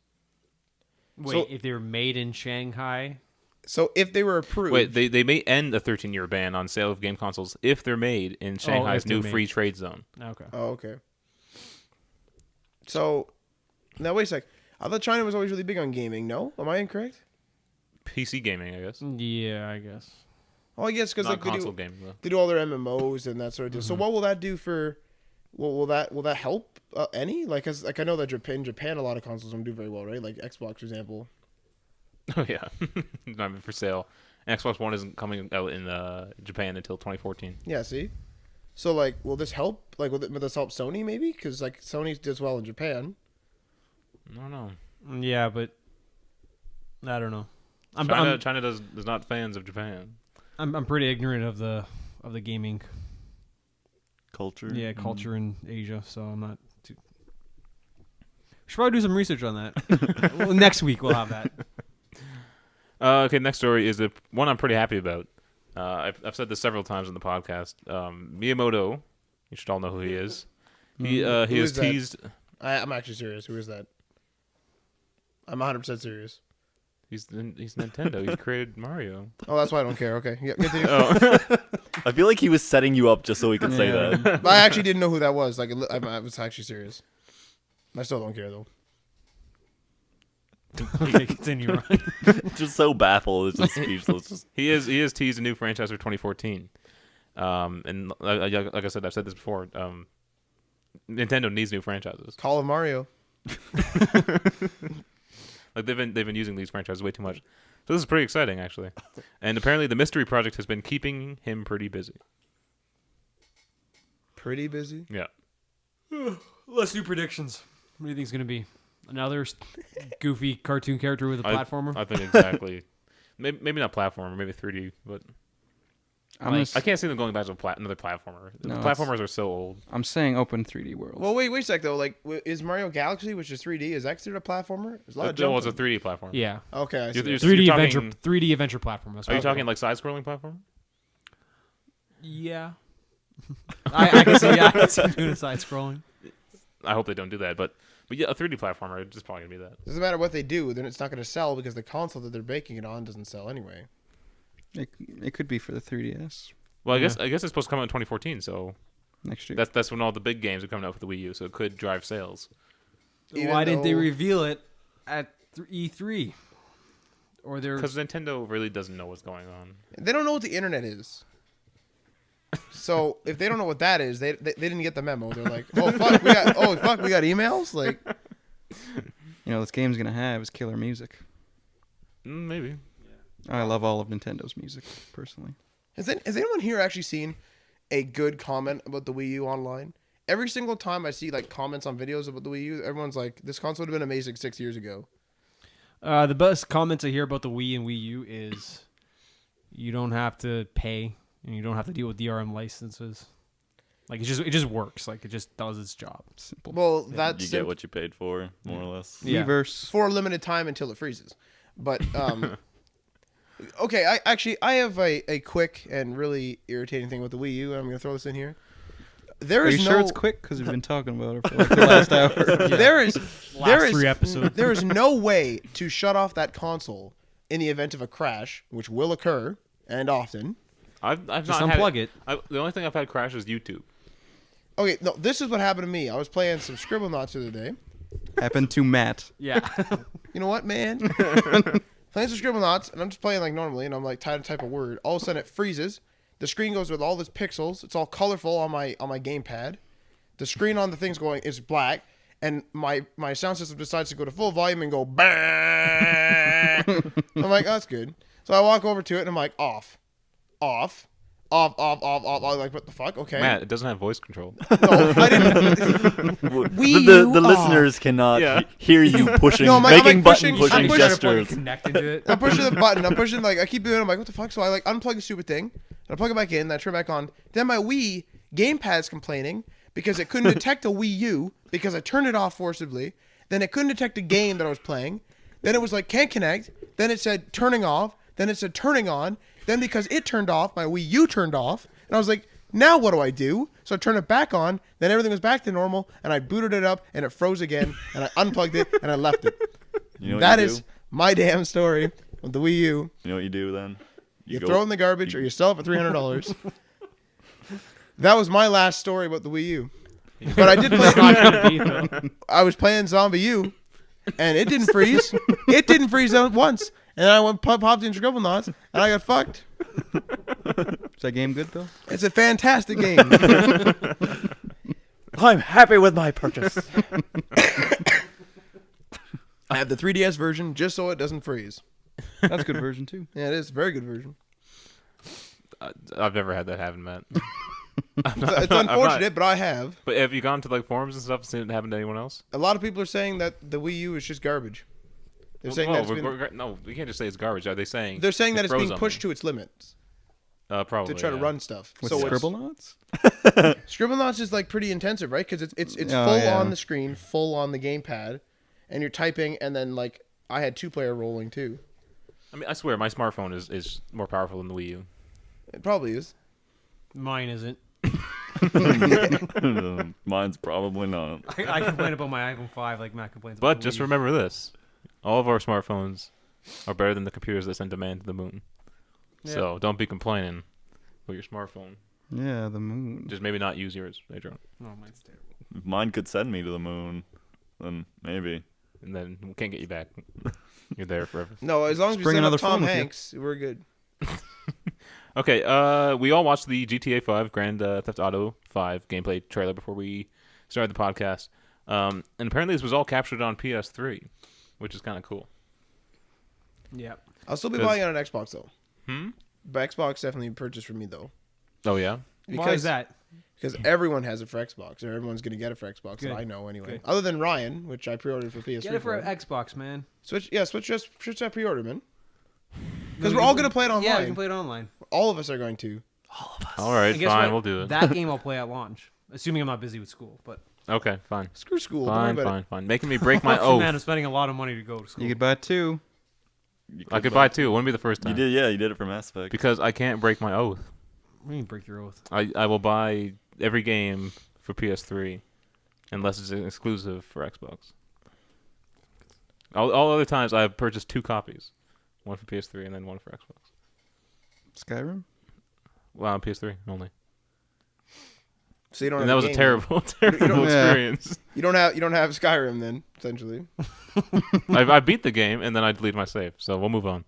Wait, So- if they were made in Shanghai? So if they were approved, Wait, they may end a 13-year ban on sale of game consoles if they're made in Shanghai's they're new made. free trade zone. Okay. oh, okay. So now wait a sec. I thought China was always really big on gaming. No, am I incorrect? PC gaming, I guess. Yeah, I guess. Oh, I guess because Not like they console do, gaming, though. they do all their MMOs and that sort of deal. So what will that do for? Will that help any? Like, 'cause, like I know that in Japan a lot of consoles don't do very well, right? Like Xbox, for example. Oh yeah, not even for sale. And Xbox One isn't coming out in Japan until 2014. Yeah, see. So like, will this help? Like, will this help Sony maybe? Because like Sony does well in Japan. I don't know. Yeah, but I don't know. China does not fans of Japan. I'm pretty ignorant of the gaming Culture. culture in Asia, so I'm not too. Should probably do some research on that. Well, next week we'll have that. Okay, next story is the one I'm pretty happy about. I've said this several times in the podcast. Miyamoto, you should all know who he is. He Who has is that? teased. I'm actually serious. Who is that? I'm 100% serious. He's Nintendo. He created Mario. Oh, that's why I don't care. Okay, yeah, continue. Oh, I feel like he was setting you up just so he could say Yeah. that. But I actually didn't know who that was. Like, I was actually serious. I still don't care though. Okay, continue. Ryan. Just so baffled. It's just speechless. Just he is teased a new franchise for 2014. And like I said, I've said this before. Nintendo needs new franchises. Call of Mario. Like they've been using these franchises way too much. So this is pretty exciting, actually. And apparently, the mystery project has been keeping him pretty busy. Pretty busy. Yeah. Let's do predictions. What do you think it's gonna be? Another goofy cartoon character with a platformer? I think exactly. Maybe not platformer, maybe 3D, but I'm I can't see them going back to another platformer. No, Platformers are so old. I'm saying open 3D world. Well, wait a sec though. Like, is Mario Galaxy, which is 3D, is that considered a platformer? There's a lot of Well, it's a jumping. 3D platform. Yeah. Okay, I see. You're- that. you're 3D talking- adventure 3D adventure platform. That's Are you what- talking like side-scrolling platform? Yeah. I can see doing a side scrolling. I hope they don't do that, but yeah, a 3D platformer is just probably gonna be that. Doesn't matter what they do, then it's not going to sell because the console that they're baking it on doesn't sell anyway. It could be for the 3DS Well, I Yeah. guess it's supposed to come out in 2014, so next year. that's when all the big games are coming out for the Wii U, so it could drive sales. Even Why didn't they though- reveal it at E3? Or they're Because Nintendo really doesn't know what's going on. They don't know what the internet is. So if they don't know what that is, they didn't get the memo. They're like, we got emails. Like, You know, this game's gonna have is killer music. Maybe. I love all of Nintendo's music personally. has anyone here actually seen a good comment about the Wii U online? Every single time I see like comments on videos about the Wii U, everyone's like, "This console would have been amazing 6 years ago." the best comments I hear about the Wii and Wii U is you don't have to pay and you don't have to deal with DRM licenses. Like it just works. Like it just does its job. Simple. Well, that's you get what you paid for, more or less. Yeah. Reverse. for a limited time until it freezes. But okay, I have a quick and really irritating thing with the Wii U, and I'm going to throw this in here. There Are is you no sure it's quick? Because we've been talking about it for like the last hour. there is Last 3 episodes. there is no way to shut off that console in the event of a crash, which will occur and often. I've Just not had unplug it. the only thing I've had crash is YouTube. Okay, no, this is what happened to me. I was playing some Scribble Knots the other day. Happened to Matt. Yeah. You know what, man? Playing some Scribble Knots, and I'm just playing like normally, and I'm like trying to type a word. All of a sudden, it freezes. The screen goes with all this pixels. It's all colorful on my gamepad. The screen on the thing's going is black, and my sound system decides to go to full volume and go bang. I'm like, oh, that's good. So I walk over to it and I'm like, off. I'm like, what the fuck? Okay. Matt, it doesn't have voice control. No, I didn't. The listeners cannot hear you pushing, No, I'm making pushing- button I'm pushing pushing- gestures. Connected to it. I'm pushing the button. I'm pushing, like, I keep doing it. I'm like, what the fuck? So I, like, unplug the stupid thing. And I plug it back in. Then I turn it back on. Then my Wii gamepad's complaining because it couldn't detect a Wii U because I turned it off forcibly. Then it couldn't detect a game that I was playing. Then it was like, can't connect. Then it said turning off. Then it said turning on. Then because it turned off, my Wii U turned off. And I was like, now what do I do? So I turned it back on. Then everything was back to normal. And I booted it up and it froze again. And I unplugged it and I left it. You know what That you is do? my damn story with the Wii U. You know what you do then? You go- throw it in the garbage or you sell it for $300. That was my last story about the Wii U. But I did play. I was playing ZombiU, and it didn't freeze. It didn't freeze out once, and I went popped in Scribble Knots, and I got fucked. Is that game good, Bill? It's a fantastic game. I'm happy with my purchase. I have the 3DS version just so it doesn't freeze. That's a good version too. Yeah, it is a very good version. I've never had that happen, Matt. It's unfortunate, but I have. But have you gone to like forums and stuff and seen it happen to anyone else? A lot of people are saying that the Wii U is just garbage. They're saying that no, we can't just say it's garbage. Are they saying? they're saying that it's froze being on pushed me? to its limits Probably to try to yeah. run stuff. With So it's- Scribble Knots? Scribble Knots is like pretty intensive, right? Because it's Oh, full yeah. on the screen, full on the gamepad, and you're typing, and then like I had 2-player rolling too. I mean, I swear, my smartphone is more powerful than the Wii U. It probably is. Mine isn't. Mine's probably not. I complain about my iPhone 5 like Matt complains about But the just Wii. remember this: all of our smartphones are better than the computers that send a man to the moon. Yeah. So don't be complaining with your smartphone. Yeah, the moon. Just maybe not use yours, Adrian, Oh, mine's terrible. If mine could send me to the moon, then maybe. and then we can't get you back. You're there forever. No, as long as we bring send up another Tom phone with you. Hanks, we're good. Okay, we all watched the GTA 5 Grand Theft Auto 5 gameplay trailer before we started the podcast. And apparently this was all captured on PS3, which is kind of cool. Yeah. I'll still be 'Cause- buying it on Xbox though. Hmm? But Xbox definitely purchased for me though, Oh, yeah? Why is that? because everyone has it for Xbox, or everyone's gonna get it for Xbox. Good. That I know anyway. Good. Other than Ryan, which I pre-ordered for PS3. Get it for for him. Xbox, man. Switch that pre-order, man. Because we're all gonna play it online. Yeah, we can play it online. All of us are going to. All right, And guess fine, what? we'll do it. That game I'll play at launch, assuming I'm not busy with school. But Okay, fine. Screw school. Fine, Don't worry about fine. Making me break my Oh, oath. man, I'm spending a lot of money to go to school. You could buy two. I could buy two. It wouldn't be the first You time. did, yeah. You did it for Mass Effect. Because I can't break my oath. We can break your oath. I will buy every game for PS3 unless it's an exclusive for Xbox. All other times I've purchased 2 copies. One for PS3 and then one for Xbox. Skyrim? Well, on PS3 only. it. So you don't. And have that a was a game, terrible, terrible Yeah. experience. You don't have Skyrim then, essentially. I beat the game and then I deleted my save, so we'll move on.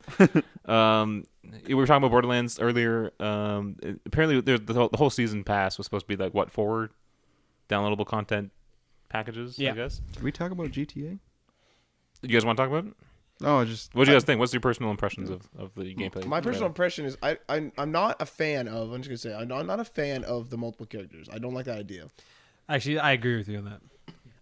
We were talking about Borderlands earlier. Apparently, the whole season pass was supposed to be like 4 downloadable content packages. Yeah. I guess. Did we talk about GTA? You guys want to talk about it? Oh, just What do you guys think? What's your personal impressions of the gameplay? My personal trailer? impression is I'm not a fan of. I'm just gonna say I'm not a fan of the multiple characters. I don't like that idea. Actually, I agree with you on that.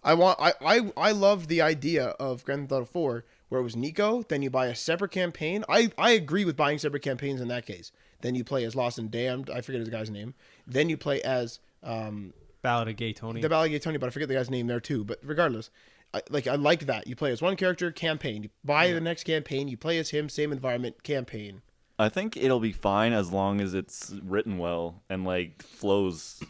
I loved the idea of Grand Theft Auto 4 where it was Nico, then you buy a separate campaign. I agree with buying separate campaigns in that case. Then you play as Lost and Damned. I forget his guy's name. Then you play as Ballad of Gay Tony. the Ballad of Gay Tony, but I forget the guy's name there too. But regardless, I like that. You play as one character, campaign. You buy the next campaign, you play as him, same environment, campaign. I think it'll be fine as long as it's written well and like flows.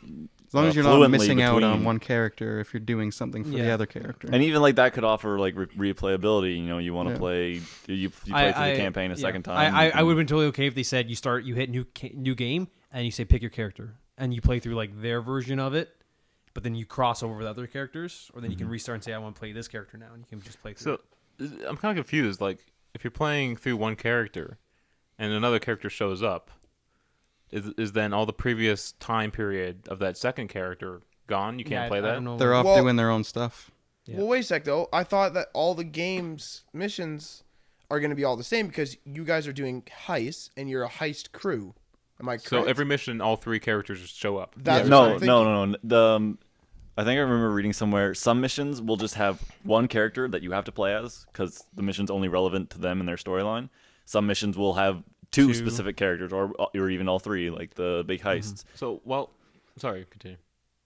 as long as you're not fluently missing out on between- one character if you're doing something for the Yeah. other character. And even like that could offer like replayability. You know, you want to Yeah. play, you play through the campaign a second time. I would have been totally okay if they said you hit new game and you say pick your character and you play through like their version of it, but then you cross over with other characters, or then you can restart and say I want to play this character now, and you can just play through. So I'm kind of confused. Like, if you're playing through one character, and another character shows up, is then all the previous time period of that second character gone? You can't play I that. don't know. They're off Well- doing their own stuff. Well, wait a sec though. I thought that all the games missions are going to be all the same because you guys are doing heists and you're a heist crew. Am I correct? So every mission, all 3 characters show up. That's what No, I'm no, thinking. no. I think I remember reading somewhere some missions will just have one character that you have to play as because the mission's only relevant to them and their storyline. Some missions will have two specific characters or even all 3, like the big heists. So, sorry, continue.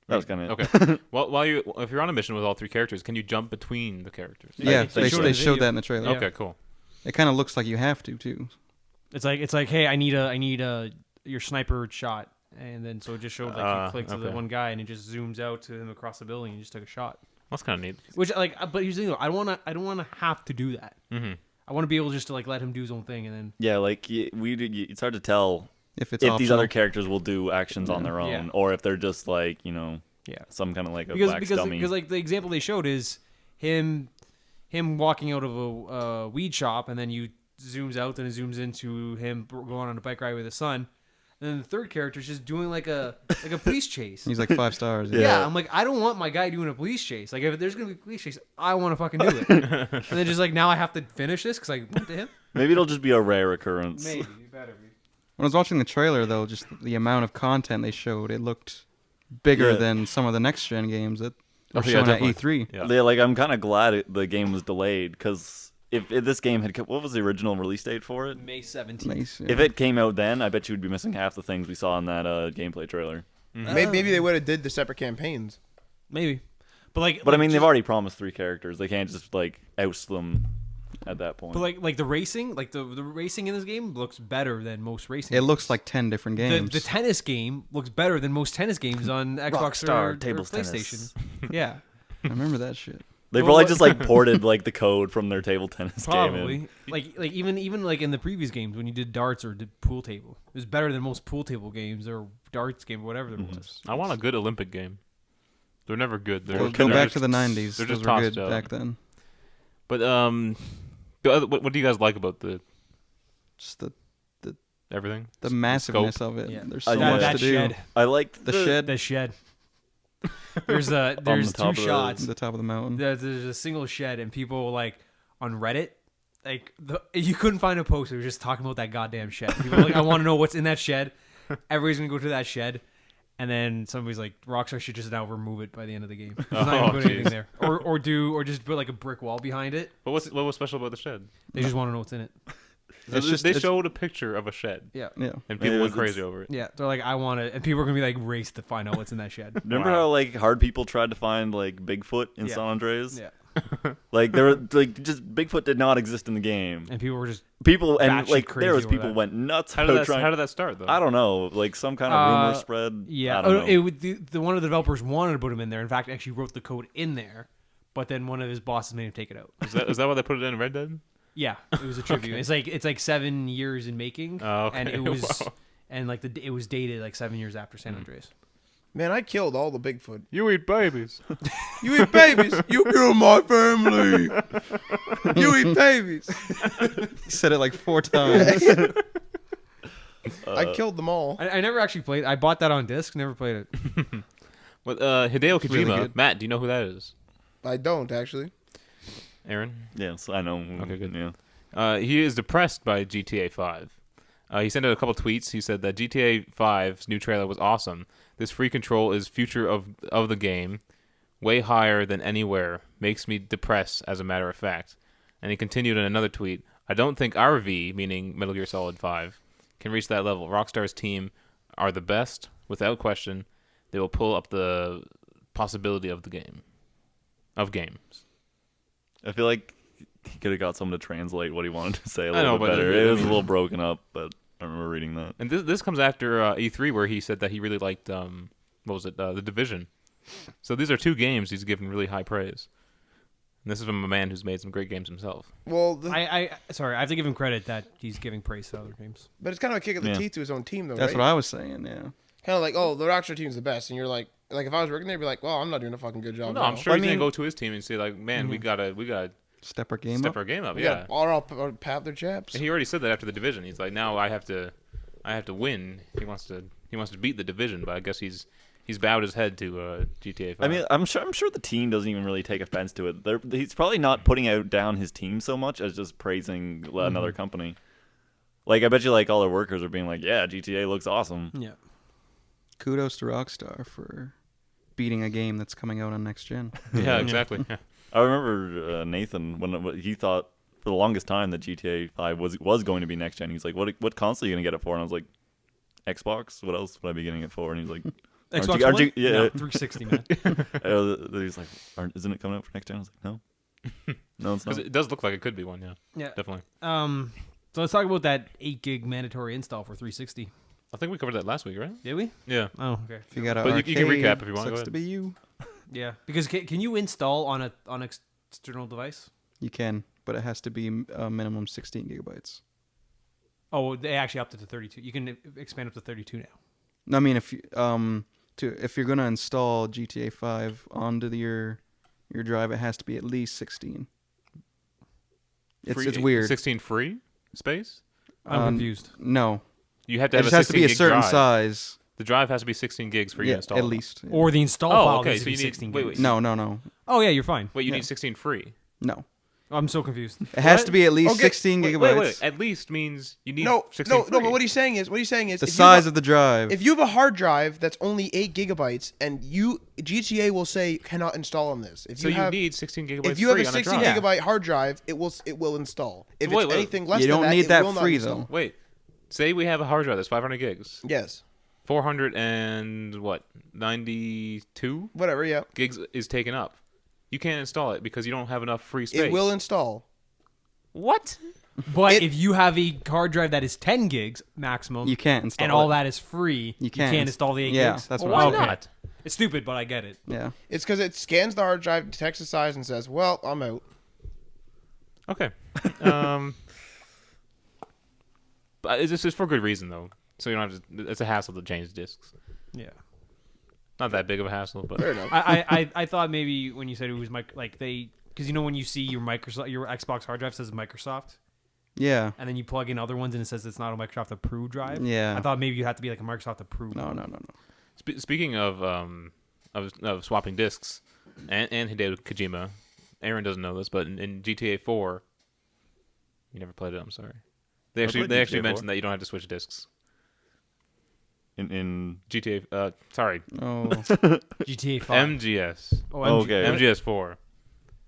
That was kind of Okay. Well, if you're on a mission with all 3 characters, can you jump between the characters? Yeah, they showed it in they the showed video. that in the trailer. Yeah. Okay, cool. It kind of looks like you have to too. It's like, hey, I need your sniper shot, and then so it just showed like you click to the okay. one guy, and it just zooms out to him across the building, and you just took a shot. That's kind of neat. Which like, but here's the thing though, I don't wanna have to do that. Mm-hmm. I want to be able just to like let him do his own thing, and then yeah. Like it's hard to tell If it's if optional. these other characters will do actions on their own, Yeah. or if they're just like yeah, some kind of like a because black dummy. because like the example they showed is him walking out of a weed shop, and then you zooms out, and it zooms into him going on a bike ride with his son. And then the third character is just doing like a police chase. He's like 5 stars. Yeah, I'm like, I don't want my guy doing a police chase. Like, if there's gonna be a police chase, I want to fucking do it. And then just like now I have to finish this because I went to him. Maybe it'll just be a rare occurrence. Maybe it better be. When I was watching the trailer, though, just the amount of content they showed, it looked bigger Yeah. than some of the next gen games that were Oh, yeah, shown at definitely. E3. Yeah. Yeah, like I'm kind of glad the game was delayed because if this game had what was the original release date for it? May 17th. Nice. Yeah. If it came out then, I bet you would be missing half the things we saw in that gameplay trailer. Maybe they would have did the separate campaigns. Maybe, but like, But I like, mean, just- they've already promised 3 characters. They can't just like oust them at that point. But like the racing, like the racing in this game looks better than most racing. It games. looks like 10 different games. The tennis game looks better than most tennis games on Xbox or tables PlayStation. tennis. Yeah, I remember that shit. They Well, probably what- just like ported like the code from their table tennis game. probably. In. Like even like in the previous games when you did darts or did pool table, it was better than most pool table games or darts game or whatever there was. I want a good Olympic game. They're never good. They're, Go they're back just- to the 90s. They're Those just were tossed good out. back then. But what do you guys like about Just the everything? massiveness Scope. of it. Yeah. There's That- so much that to do. shed, I liked The shed the shed. There's top 2 of the- shots. at the top of the mountain. There's a single shed, and people like on Reddit, like you couldn't find a post. It was just talking about that goddamn shed. People were like, I want to know what's in that shed. Everybody's gonna go to that shed, and then somebody's like, Rockstar should just now remove it by the end of the game. Just not even Oh, put anything jeez. there, or just put like a brick wall behind it. But what was special about the shed? They just want to know what's in it. It's They- just- they it's- showed a picture of a shed, Yeah, Yeah. and Maybe people went it's- crazy over it. yeah. They're like, I want it, and people are gonna be like race to find out what's in that shed. Remember Wow. how like hard people tried to find like Bigfoot in Yeah. San Andreas? Yeah, Like there were like just Bigfoot did not exist in the game. and people were just People and batshit like crazy there was over people that. went nuts. How did about trying, that start though? I don't know, like some kind of rumor spread. yeah. I don't know. It would, the one of the developers wanted to put him in there. In fact, actually wrote the code in there, but then one of his bosses made him take it out. Is that why they put it in Red Dead? Yeah, it was a tribute. It's like 7 years in making, Oh, okay. and it was Wow. and like it was dated like 7 years after San Andreas. Man, I killed all the Bigfoot. You eat babies. You eat babies. You kill my family. You eat babies. He said it like 4 times. I killed them all. I never actually played. I bought that on disc. Never played it. Well, Hideo Kojima. really good. Matt, do you know who that is? I don't actually. Aaron? Yes, I know. Okay, good. Yeah. He is depressed by GTA 5. He sent out a couple tweets. He said that GTA 5's new trailer was awesome. This free control is future of the game, way higher than anywhere. Makes me depressed, as a matter of fact. And he continued in another tweet. I don't think our V, meaning Metal Gear Solid 5, can reach that level. Rockstar's team are the best, without question. They will pull up the possibility of the game, of games. I feel like he could have got someone to translate what he wanted to say a I know, little bit but better. I It was a mean- little broken up, but I remember reading that. And this comes after E3, where he said that he really liked what was it, The Division. So these are 2 games he's given really high praise. And this is from a man who's made some great games himself. Well, I sorry, I have to give him credit that he's giving praise to other games. but it's kind of a kick at the Yeah. teeth to his own team, though. That's right? what I was saying, yeah. Kind of like, oh, the Rockstar team's the best, and you're like if I was working there, I'd be like, well, I'm not doing a fucking good job. No, now. I'm sure I he's mean- gonna go to his team and say like, man, we gotta Step our game step up. our game up. We Yeah. gotta all pat their chaps. And he already said that after the Division. He's like, now I have to win. He wants to beat the Division, but I guess he's he's bowed his head to GTA 5. I mean, I'm sure the team doesn't even really take offense to it. He's probably not putting out down his team so much as just praising another company. Like, I bet you, like, all their workers are being like, "Yeah, GTA looks awesome." Yeah. Kudos to Rockstar for beating a game that's coming out on next gen. yeah, exactly. Yeah. I remember Nathan when he thought for the longest time that GTA 5 was going to be next gen. He's like, "What console are you gonna get it for?" And I was like, "Xbox. What else would I be getting it for?" And he's like, Xbox aren't One? you- yeah. No, 360, man. He's like, "Isn't it coming out for next gen?" I was like, "No, no, it's not." Because it does look like it could be one. Yeah, Yeah. definitely. So let's talk about that 8 gig mandatory install for 360. I think we covered that last week, right? Did we? Yeah. Oh, okay. If you got a But arcade, you can recap if you want, go sucks ahead. to be you. Yeah, because can you install on an external device? You can, but it has to be a minimum 16 gigabytes. Oh, they actually upped it to 32. You can expand up to 32 now. No, I mean if you if you're gonna install GTA 5 onto your drive, it has to be at least 16. It's weird. 16 free space. I'm confused. No, You have to it have just a has to be a 16 gig certain drive. size. The drive has to be 16 gigs for you Yeah, to install. at it. least. Yeah. Or the install Oh, file okay, needs so to be you need- 16 wait, gigs. No. Oh, yeah, you're fine. Wait, you Yeah. need 16 free. No. I'm so confused. It has What? to be at least Okay, 16 Wait, gigabytes. wait. At least means you need No, 16 no, free. but what he's saying is The if you have size a- of the drive. If you have a hard drive that's only 8 gigabytes and GTA will say cannot install on this. If So you you have need 16 gigabytes if you have free a on 16 drive. gigabyte hard drive, it will install. If Wait, it's wait. anything less You than don't that, need it that will not free, install. though. Wait. Say we have a hard drive that's 500 gigs. Yes. 400 and what? 92 Whatever, yeah. gigs is taken up. You can't install it because you don't have enough free space. It will install. What? But It- if you have a hard drive that is 10 gigs maximum, You can't install and all it. that is free, You can't install the 8 Yeah, gigs. that's Well, what why I'm saying. not? It's stupid, but I get it. Yeah. It's because it scans the hard drive, detects the size, and says, "Well, I'm out." Okay. But it's just for good reason though. So you don't have to. It's a hassle to change discs. Yeah. Not that big of a hassle, but Fair enough. I thought maybe when you said it was because you know when you see your Xbox hard drive says Microsoft, Yeah. and then you plug in other ones and it says it's not a Microsoft approved drive. Yeah. I thought maybe you had to be like a Microsoft approved. No. speaking of swapping discs and Hideo Kojima, Aaron doesn't know this, but in GTA 4, you never played it. I'm sorry. They played actually GTA 4. mentioned that you don't have to switch discs. In GTA, sorry, Oh. GTA 5. MGS, Oh, okay. MGS 4.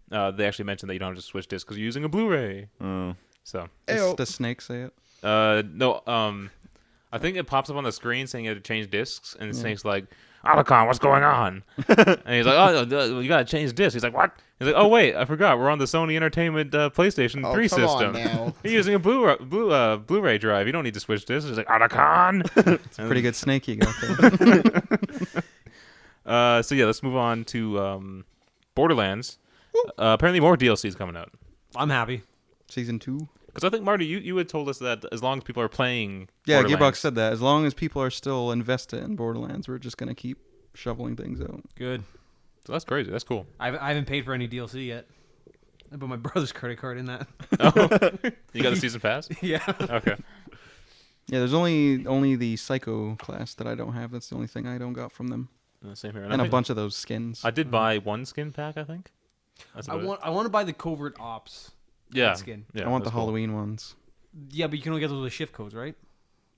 They actually mentioned that you don't have to switch discs because you're using a Blu-ray. So Ayo. Does Snake say it? no, I think it pops up on the screen saying you have to change discs, and Snake's like, Alakon, what's going on? And he's like, oh, you gotta change discs. He's like, what? He's like, oh wait, I forgot, we're on the Sony Entertainment PlayStation Oh, 3 come system. on now. You're using a Blu-ray drive. You don't need to switch discs. He's like, Alakon. Pretty good Snake you got there. So yeah, let's move on to Borderlands. Apparently more DLC is coming out. I'm happy. Season 2. Because I think, Marty, you had told us that as long as people are playing Yeah, Borderlands, Gearbox said that. As long as people are still invested in Borderlands, we're just going to keep shoveling things out. Good. So that's crazy. That's cool. I haven't paid for any DLC yet. I put my brother's credit card in that. Oh, you got the season pass? Yeah. Okay. Yeah, there's only the Psycho class that I don't have. That's the only thing I don't got from them. Same here. And a bunch of those skins. I did buy one skin pack, I think. That's I about it. want to buy the Covert Ops Yeah. skin. Yeah, I want the that's cool. Halloween ones. Yeah, but you can only get those with shift codes, right?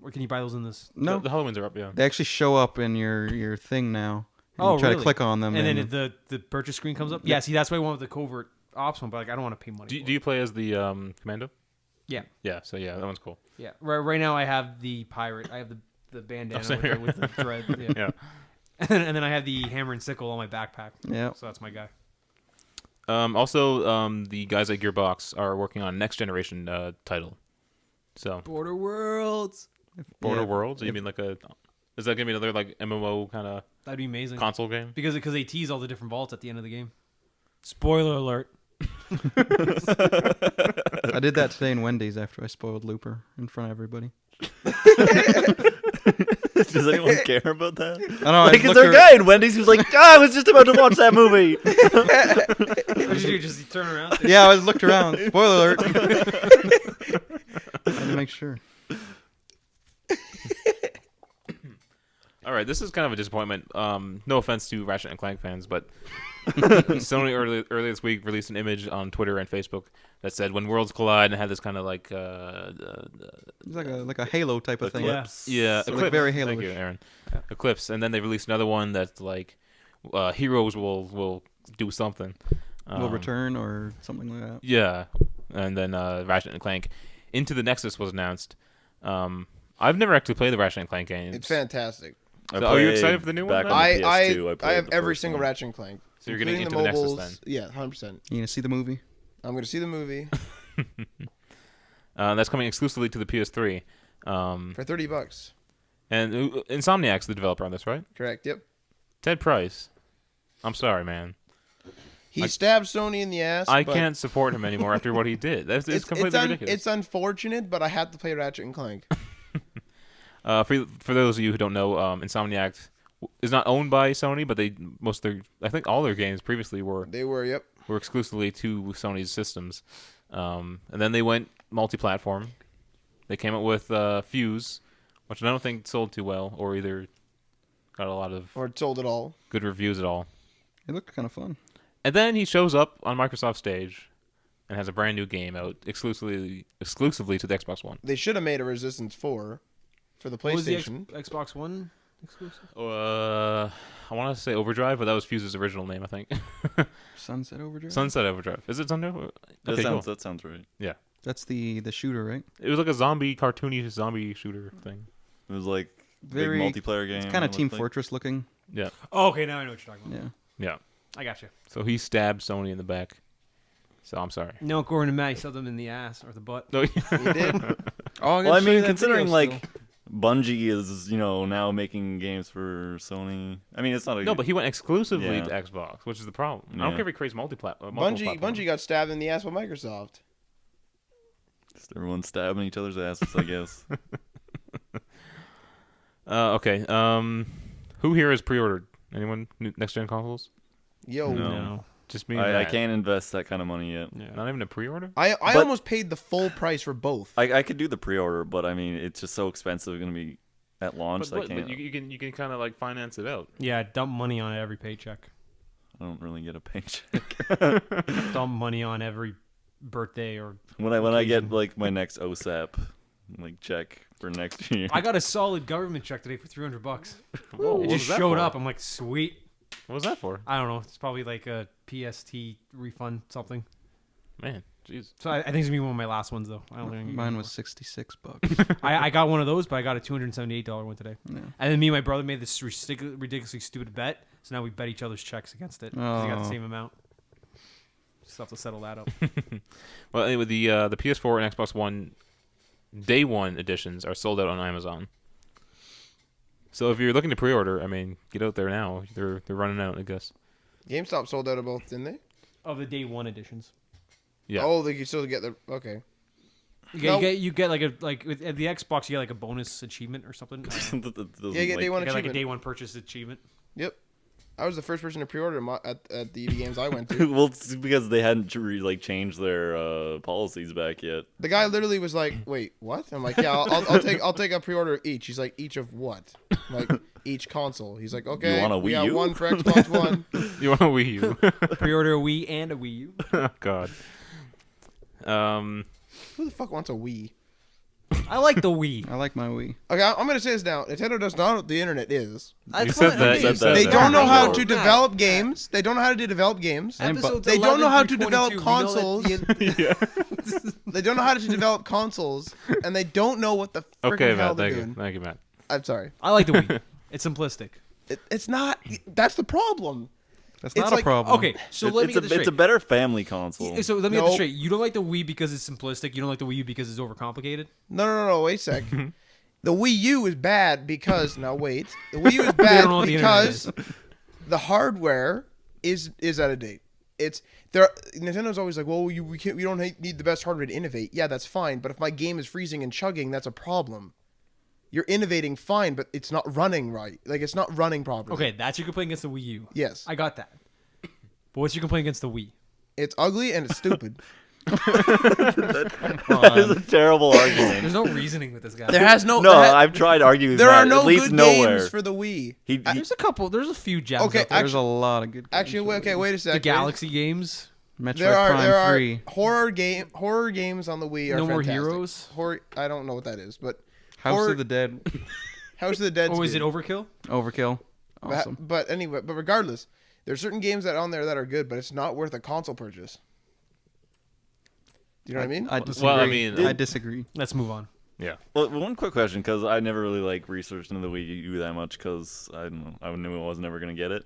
Or can you buy those in this? No, The Halloweens are up, yeah. they actually show up in your thing now. And Oh, you try really? to click on them. And then the purchase screen comes up? Yeah, see, that's why I went with the Covert Ops one, but like I don't want to pay money. Do you play as the Commando? Yeah. Yeah, so yeah, that one's cool. Yeah. Right now I have the pirate. I have the bandana same with, here. with the thread. Yeah. Yeah. And then I have the hammer and sickle on my backpack. Yeah. So that's my guy. Also, the guys at Gearbox are working on next generation title. So Border Worlds. Border Yeah. Worlds. You mean like a? Is that gonna be another like MMO kind of That'd be amazing. console game? Because they tease all the different vaults at the end of the game. Spoiler alert. I did that today in Wendy's after I spoiled Looper in front of everybody. Does anyone care about that? I know. Like, is there a guy in Wendy's who's like, I was just about to watch that movie? What did you do? Just turn around? Yeah, I was looked around. Spoiler alert. I had to make sure. All right, this is kind of a disappointment. No offense to Ratchet and Clank fans, but Sony earlier this week released an image on Twitter and Facebook that said "When worlds collide" and had this kind of like It's like a Halo type of thing. Eclipse. yeah, So, like, Eclipse. very Thank Halo-ish. you, Aaron. Eclipse, and then they released another one that's like heroes will do something. Will return or something like that. Yeah, and then Ratchet and Clank Into the Nexus was announced. I've never actually played the Ratchet and Clank games. It's fantastic. I So are you played excited for the new one, back then? on the I PS2, I have played the every first single one. Ratchet and Clank. So you're getting including into the Nexus mobiles. then? Yeah, 100%. You gonna see the movie? I'm gonna see the movie That's coming exclusively to the PS3. for $30. And Insomniac's the developer on this, right? Correct. Yep. Ted Price. I'm sorry, man. He stabbed Sony in the ass. I but can't support him anymore after what he did. It's completely ridiculous. It's unfortunate, but I had to play Ratchet and Clank. For those of you who don't know, Insomniac is not owned by Sony, but I think all their games previously were They were. Yep. exclusively to Sony's systems. And then they went multi-platform. They came up with Fuse, which I don't think sold too well, or either got a lot of Or sold it all. good reviews at all. It looked kind of fun. And then he shows up on Microsoft stage and has a brand new game out exclusively to the Xbox One. They should have made a Resistance 4 for the What was the PlayStation. Xbox One exclusive? I want to say Overdrive, but that was Fuse's original name, I think. Sunset Overdrive. Sunset Overdrive. Is it Sunset? Okay, cool. That sounds right. Yeah. That's the shooter, right? It was like a cartoony zombie shooter thing. It was like Very big multiplayer game. It's kind of it Team looked like. Fortress looking. Yeah. Oh, okay, now I know what you're talking about. Yeah. Yeah. I got you. So he stabbed Sony in the back. So I'm sorry. No, according to Matt, he stabbed them in the ass or the butt. No, He did. Oh, Well, I mean, considering like Bungie is now making games for Sony. I mean, it's not a no, but he went exclusively Yeah. to Xbox, which is the problem. I don't Yeah. care if he creates multiple Bungie got stabbed in the ass by Microsoft. just everyone stabbing each other's asses, I guess. Okay. Who here has pre-ordered? Anyone next gen consoles? Yo. No. Just me. And I Matt. can't invest that kind of money yet. Yeah. Not even a pre-order. I But- almost paid the full price for both. I could do the pre-order, but I mean, it's just so expensive. Going to be at launch. But, I can't. but you can kind of like finance it out. Yeah, dump money on every paycheck. I don't really get a paycheck. Dump money on every birthday or. when I get like my next OSAP like check for next year. I got a solid government check today for $300. Whoa, It what just was that showed for? up. I'm like, sweet. What was that for? I don't know. It's probably like a PST refund something. Man, jeez. So I think it's gonna be one of my last ones though. I don't think Mine was $66. I got one of those, but I got a $278 one today. Yeah. And then me and my brother made this ridiculously stupid bet. So now we bet each other's checks against it. 'Cause they got the Oh. same amount. Just have to settle that up. Well, anyway, the PS4 and Xbox One Day One editions are sold out on Amazon. So if you're looking to pre-order, I mean, get out there now. They're running out, I guess. GameStop sold out of both, didn't they? Of the day one editions. Yeah. Oh, they could still get the okay. You get like with the Xbox you get like a bonus achievement or something. Yeah, you get day one You get like a achievement. day one purchase achievement. Yep. I was the first person to pre-order at the EV games I went to. Well, it's because they hadn't changed their policies back yet. The guy literally was like, "Wait, what?" I'm like, "Yeah, I'll take a pre-order of each." He's like, "Each of what?" I'm like, "Each console." He's like, "Okay, You want a we Wii got U? one for Xbox One." You want a Wii U? Pre-order a Wii and a Wii U. Oh, God. Who the fuck wants a Wii? I like the Wii. I like my Wii. Okay, I'm gonna say this now. Nintendo does not know what the internet is. You said that. You said They that. don't know how Matt. to develop games. They don't know how to develop games. They don't know how to develop consoles. They don't know how to develop consoles, and they don't know what the freaking Okay, hell Matt. they're Thank you. doing. Thank you, Matt. I'm sorry. I like the Wii. It's simplistic. It's not. That's the problem. That's It's not a like- problem. Okay, so let me get this it's a straight. better family console. So let me get this Nope. straight. You don't like the Wii because it's simplistic. You don't like the Wii U because it's overcomplicated. No. Wait a sec. The Wii U is bad because the Wii U is bad don't know what the internet because the hardware is out of date. It's there. Nintendo's always like, well, we don't need the best hardware to innovate. Yeah, that's fine. But if my game is freezing and chugging, that's a problem. You're innovating fine, but it's not running right. Like it's not running properly. Okay, that's your complaint against the Wii U. Yes. I got that. But what's your complaint against the Wii? It's ugly and it's stupid. That is a terrible argument. There's no reasoning with this guy. There has no. No, there ha- I've tried arguing with there Matt. are no It leads good nowhere. games for the Wii. He There's a couple. There's a few gems. Okay, out there. There's a lot of good. Actually, wait a second. The Galaxy games. Metroid There Prime are 3. horror games on the Wii are No More fantastic. Heroes? Horror. I don't know what that is, but House horror- of the Dead. House of the Dead. Oh, is it Overkill? Overkill. Awesome. But anyway, but regardless, there's certain games that are on there that are good, but it's not worth a console purchase. Do you know what I mean? I disagree. Well, I mean, I disagree. Let's move on. yeah. Well, one quick question, because I never really researched into the Wii U that much, because I don't know, I knew I was never gonna get it.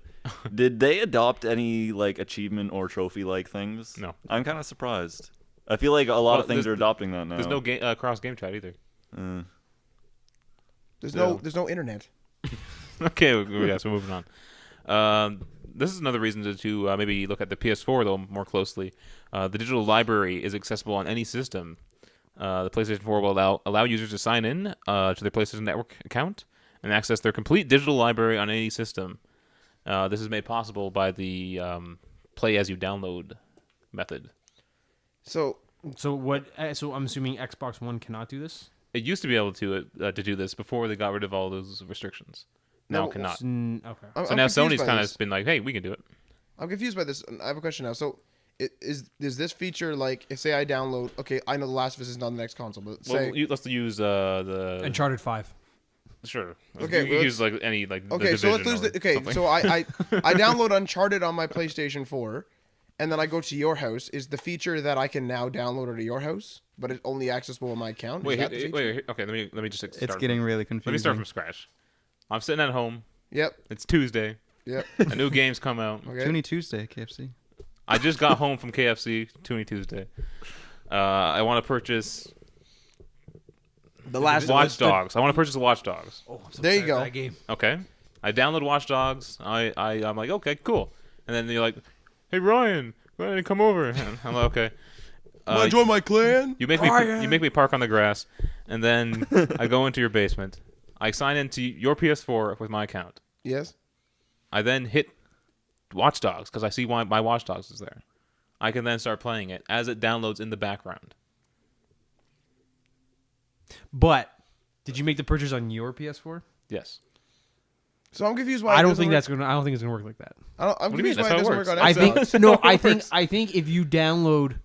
Did they adopt any achievement or trophy things? No. I'm kind of surprised. I feel like a lot of things there's- are adopting that now. There's no cross game chat either. There's Yeah. there's no internet. Okay, yeah, so moving on. This is another reason to maybe look at the PS4 though more closely. The digital library is accessible on any system. The PlayStation 4 will allow users to sign in to their PlayStation Network account and access their complete digital library on any system. This is made possible by the play as you download method. So So what? So I'm assuming Xbox One cannot do this. It used to be able to do this before they got rid of all those restrictions. Now No, it cannot. Okay. So now Sony's kind of been like, hey, we can do it. I'm confused by this. I have a question now. So, is this feature if say I download? Okay, I know The Last of Us is not on the next console, but say Well, let's use the Uncharted 5. sure. Okay, you can well, use any the okay, so let's Division lose or the okay. something. So I download Uncharted on my PlayStation 4, and then I go to your house. Is the feature that I can now download it at your house, but it's only accessible on my account? Is Wait, that the feature? okay. Let me just start. It's getting really confusing. Let me start from scratch. I'm sitting at home. Yep. It's Tuesday. Yep. A new game's come out. Okay. Toonie Tuesday, KFC. I just got home from KFC. Toonie Tuesday. I want to purchase The Last of Watch Us. Dogs. I want to purchase Watch Dogs. Oh, I'm so There you excited go. for That game. Okay. I download Watch Dogs. I'm like, okay, cool. And then you're like, hey Ryan, go ahead and come over. And I'm like, okay. Wanna join my clan? You make me park on the grass, and then I go into your basement. I sign into your PS4 with my account. Yes. I then hit Watch Dogs because I see my Watch Dogs is there. I can then start playing it as it downloads in the background. But did you make the purchase on your PS4? Yes. So I'm confused why I it don't doesn't think work. that's gonna. I don't think it's gonna work like that. I'm What do you mean? confused That's why how it it doesn't works. work on I Xbox. think no. I think if you download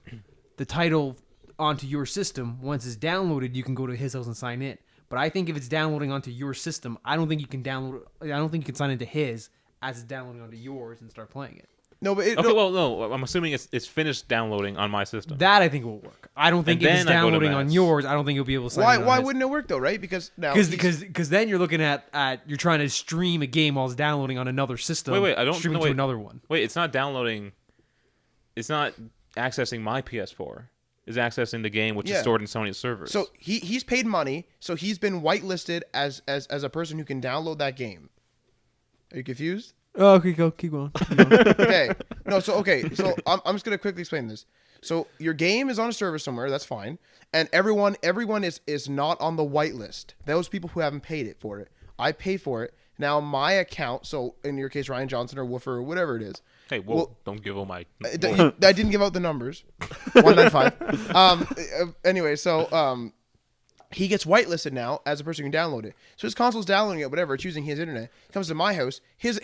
the title onto your system, once it's downloaded, you can go to his house and sign in. But I think if it's downloading onto your system, I don't think you can download. I don't think you can sign into his as it's downloading onto yours and start playing it. No, but Okay. Well, no. I'm assuming it's finished downloading on my system. That I think will work. I don't think And if it's then I go to downloading on Matt's. yours, I don't think you'll be able to sign why in on why his. wouldn't it work though? Right? Because now he's- Because then you're looking at you're trying to stream a game while it's downloading on another system. Wait, I don't- streaming no, to wait. another one. Wait, it's not downloading. It's not accessing my PS4. It's accessing the game, which Yeah. is stored in Sony's servers. So he's paid money, so he's been whitelisted as a person who can download that game. Are you confused? Oh, okay, keep going. Okay. No, so I'm just gonna quickly explain this. So your game is on a server somewhere, that's fine. And everyone is not on the whitelist. Those people who haven't paid it for it. I pay for it. Now my account, so in your case Ryan Johnson or Woofer or whatever it is. hey, well, don't give all my. I didn't give out the numbers. 195. Anyway, so he gets whitelisted now as a person who can download it. So his console's downloading it, whatever, it's using his internet. Comes to my house, his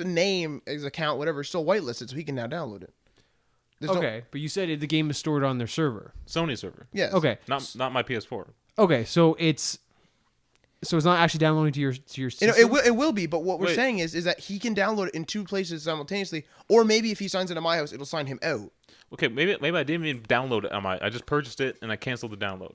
name, his account, whatever, is still whitelisted, so he can now download it. There's no- Okay, but you said the game is stored on their server. Sony server, yes. Okay, not my PS4. okay, so it's not actually downloading to your You system. know, it will be, but what we're Wait. saying is that he can download it in two places simultaneously, or maybe if he signs into my house, it'll sign him out. Okay, maybe I didn't even download it on my. I just purchased it and I canceled the download,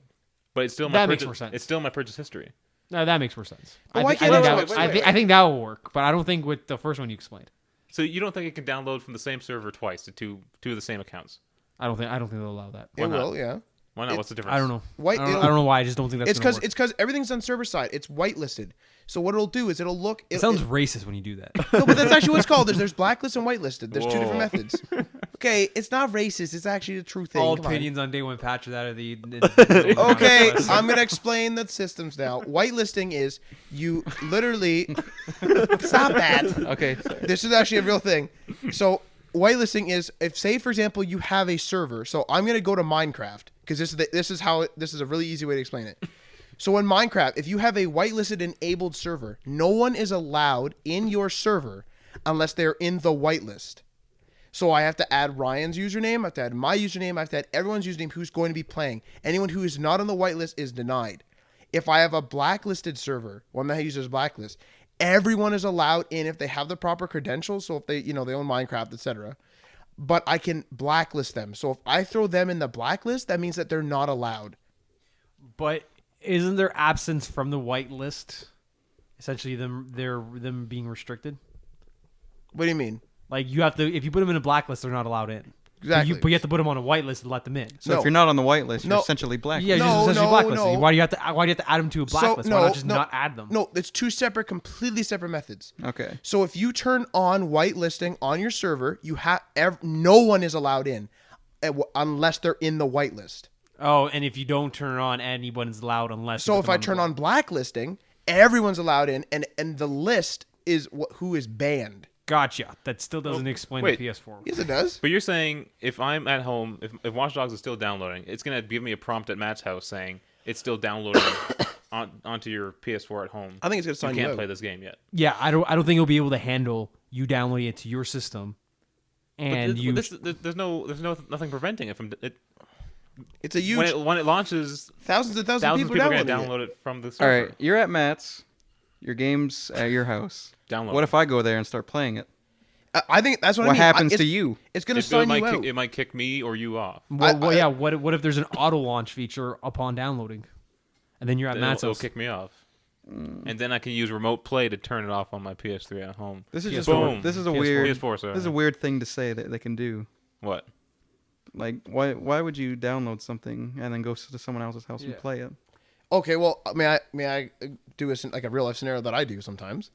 but it's still my That makes purchase, more sense. It's still my purchase history. No, that makes more sense. But I why thi- can't I it- think wait, that- wait, I think- I think that will work, but I don't think with the first one you explained. So you don't think it can download from the same server twice to two of the same accounts? I don't think they'll allow that. It not? will, yeah. Why not? What's the difference? I don't know. White- I don't know why. I just don't think that's. It's because everything's on server side. It's whitelisted. So what it'll do is it'll look. It sounds racist when you do that. No, but that's actually what it's called. There's blacklisted and whitelisted. There's two different Whoa. methods. Okay, it's not racist. It's actually the true thing. All Come on. opinions on day one patch that are the. Okay, I'm gonna explain the systems now. Whitelisting is you literally stop that. Okay. This is actually a real thing. So whitelisting is if, say, for example, you have a server. So I'm gonna go to Minecraft because this is a really easy way to explain it. So in Minecraft, if you have a whitelisted enabled server, no one is allowed in your server unless they're in the whitelist. So I have to add Ryan's username, I have to add my username, I have to add everyone's username who's going to be playing. Anyone who is not on the whitelist is denied. If I have a blacklisted server, one that uses blacklist, everyone is allowed in if they have the proper credentials. So if they own Minecraft, etc. But I can blacklist them. So if I throw them in the blacklist, that means that they're not allowed. But isn't their absence from the whitelist essentially them being restricted? What do you mean? Like you have to, if you put them in a blacklist, they're not allowed in. Exactly. But you have to put them on a whitelist and let them in. So No. if you're not on the whitelist, you're No. essentially black. Yeah, No, you're just essentially no, blacklisted. no. Why do you have to add them to a blacklist? Why not just not add them? No, it's two separate, completely separate methods. Okay. So if you turn on whitelisting on your server, you have no one is allowed in unless they're in the whitelist. Oh, and if you don't turn it on, anyone's allowed unless. So if I turn on blacklisting, everyone's allowed in, and the list is who is banned. Gotcha. That still doesn't explain wait. the PS4. Yes, it does. But you're saying if I'm at home, if Watch Dogs is still downloading, it's gonna give me a prompt at Matt's house saying it's still downloading onto your PS4 at home. I think it's gonna You sign you can't out. play this game yet. Yeah, I don't think it'll be able to handle you downloading it to your system, and There's nothing preventing it from it. It's a huge When it launches, thousands and thousands of thousands of people people are downloading gonna download it. it from the All server. right, you're at Matt's. Your game's at your house. Download. What if I go there and start playing it? I think that's what I What mean. happens It's- to you? It's gonna it sign might you out. kick, it might kick me or you off. What if there's an auto launch feature upon downloading, and then you're at Then Matt's it'll house? kick me off. And then I can use remote play to turn it off on my PS3 at home. This is PS4. just Boom. this is a PS4. weird PS4, sorry. this is a weird thing to say that they can do. What? Like why would you download something and then go to someone else's house Yeah. and play it? Okay, well, may I do like a real life scenario that I do sometimes?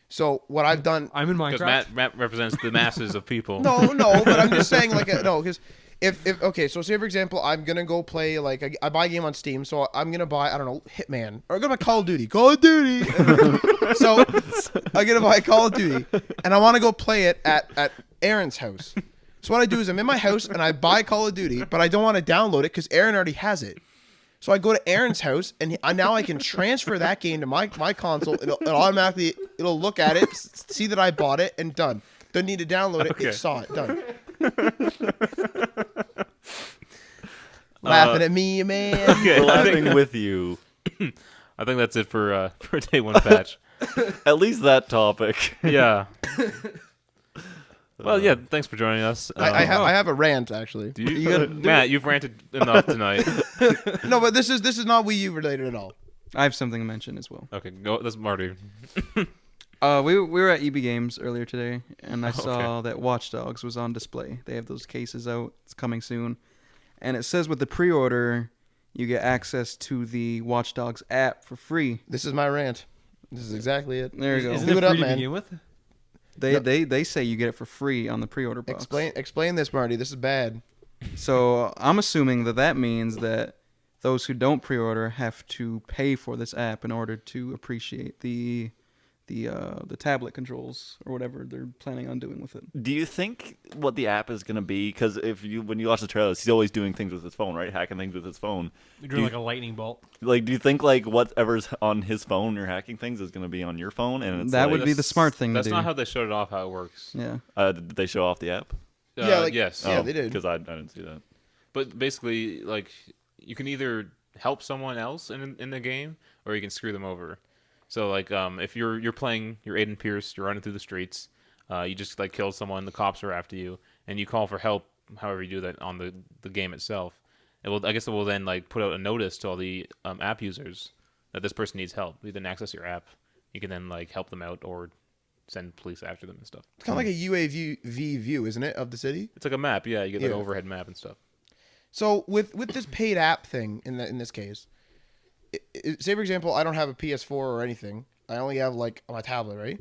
So what I've done. I'm in Because Minecraft. Matt represents the masses of people. No, but I'm just saying because if okay, so say for example, I'm gonna go play like I buy a game on Steam, so I'm gonna buy I don't know Hitman or I'm gonna buy Call of Duty. So I'm gonna buy Call of Duty, and I want to go play it at Aaron's house. So what I do is I'm in my house and I buy Call of Duty, but I don't want to download it because Aaron already has it. So I go to Aaron's house, and now I can transfer that game to my console. It'll automatically look at it, see that I bought it, and done. Don't need to download it. Okay. It saw it. Done. Laughing at me, man. Okay, Laughing with you. I think that's it for day one patch. At least that topic. Yeah. Well, yeah. Thanks for joining us. I have a rant actually. Do you, Matt, you've ranted enough tonight. No, but this is not Wii U related at all. I have something to mention as well. Okay, go. That's Marty. We were at EB Games earlier today, and I Okay. saw that Watch Dogs was on display. They have those cases out. It's coming soon, and it says with the pre-order, you get access to the Watch Dogs app for free. This is my rant. This is exactly it. There you go. Isn't Do it it free up, to man. begin with? They say you get it for free on the pre-order box. Explain this, Marty. This is bad. So I'm assuming that means that those who don't pre-order have to pay for this app in order to appreciate the tablet controls or whatever they're planning on doing with it. Do you think what the app is going to be? Because when you watch the trailers, he's always doing things with his phone, right? Hacking things with his phone. You're doing like a lightning bolt. Like, do you think like whatever's on his phone, you're hacking things, is going to be on your phone? And it's That like, would be the smart thing to That's do. not how they showed it off. How it works. Yeah. Did they show off the app? Yes. Yeah, they did. Because I didn't see that. But basically, like, you can either help someone else in the game, or you can screw them over. So, like, if you're playing, you're Aiden Pierce, you're running through the streets, you just like killed someone, the cops are after you, and you call for help. However you do that on the game itself, I guess it will then like put out a notice to all the app users that this person needs help. You then access your app. You can then like help them out or send police after them and stuff. It's kind of like a UAV view, isn't it, of the city? It's like a map, yeah. You get like Yeah. an overhead map and stuff. So with this paid app thing in this case, say for example, I don't have a PS4 or anything. I only have like my tablet, right?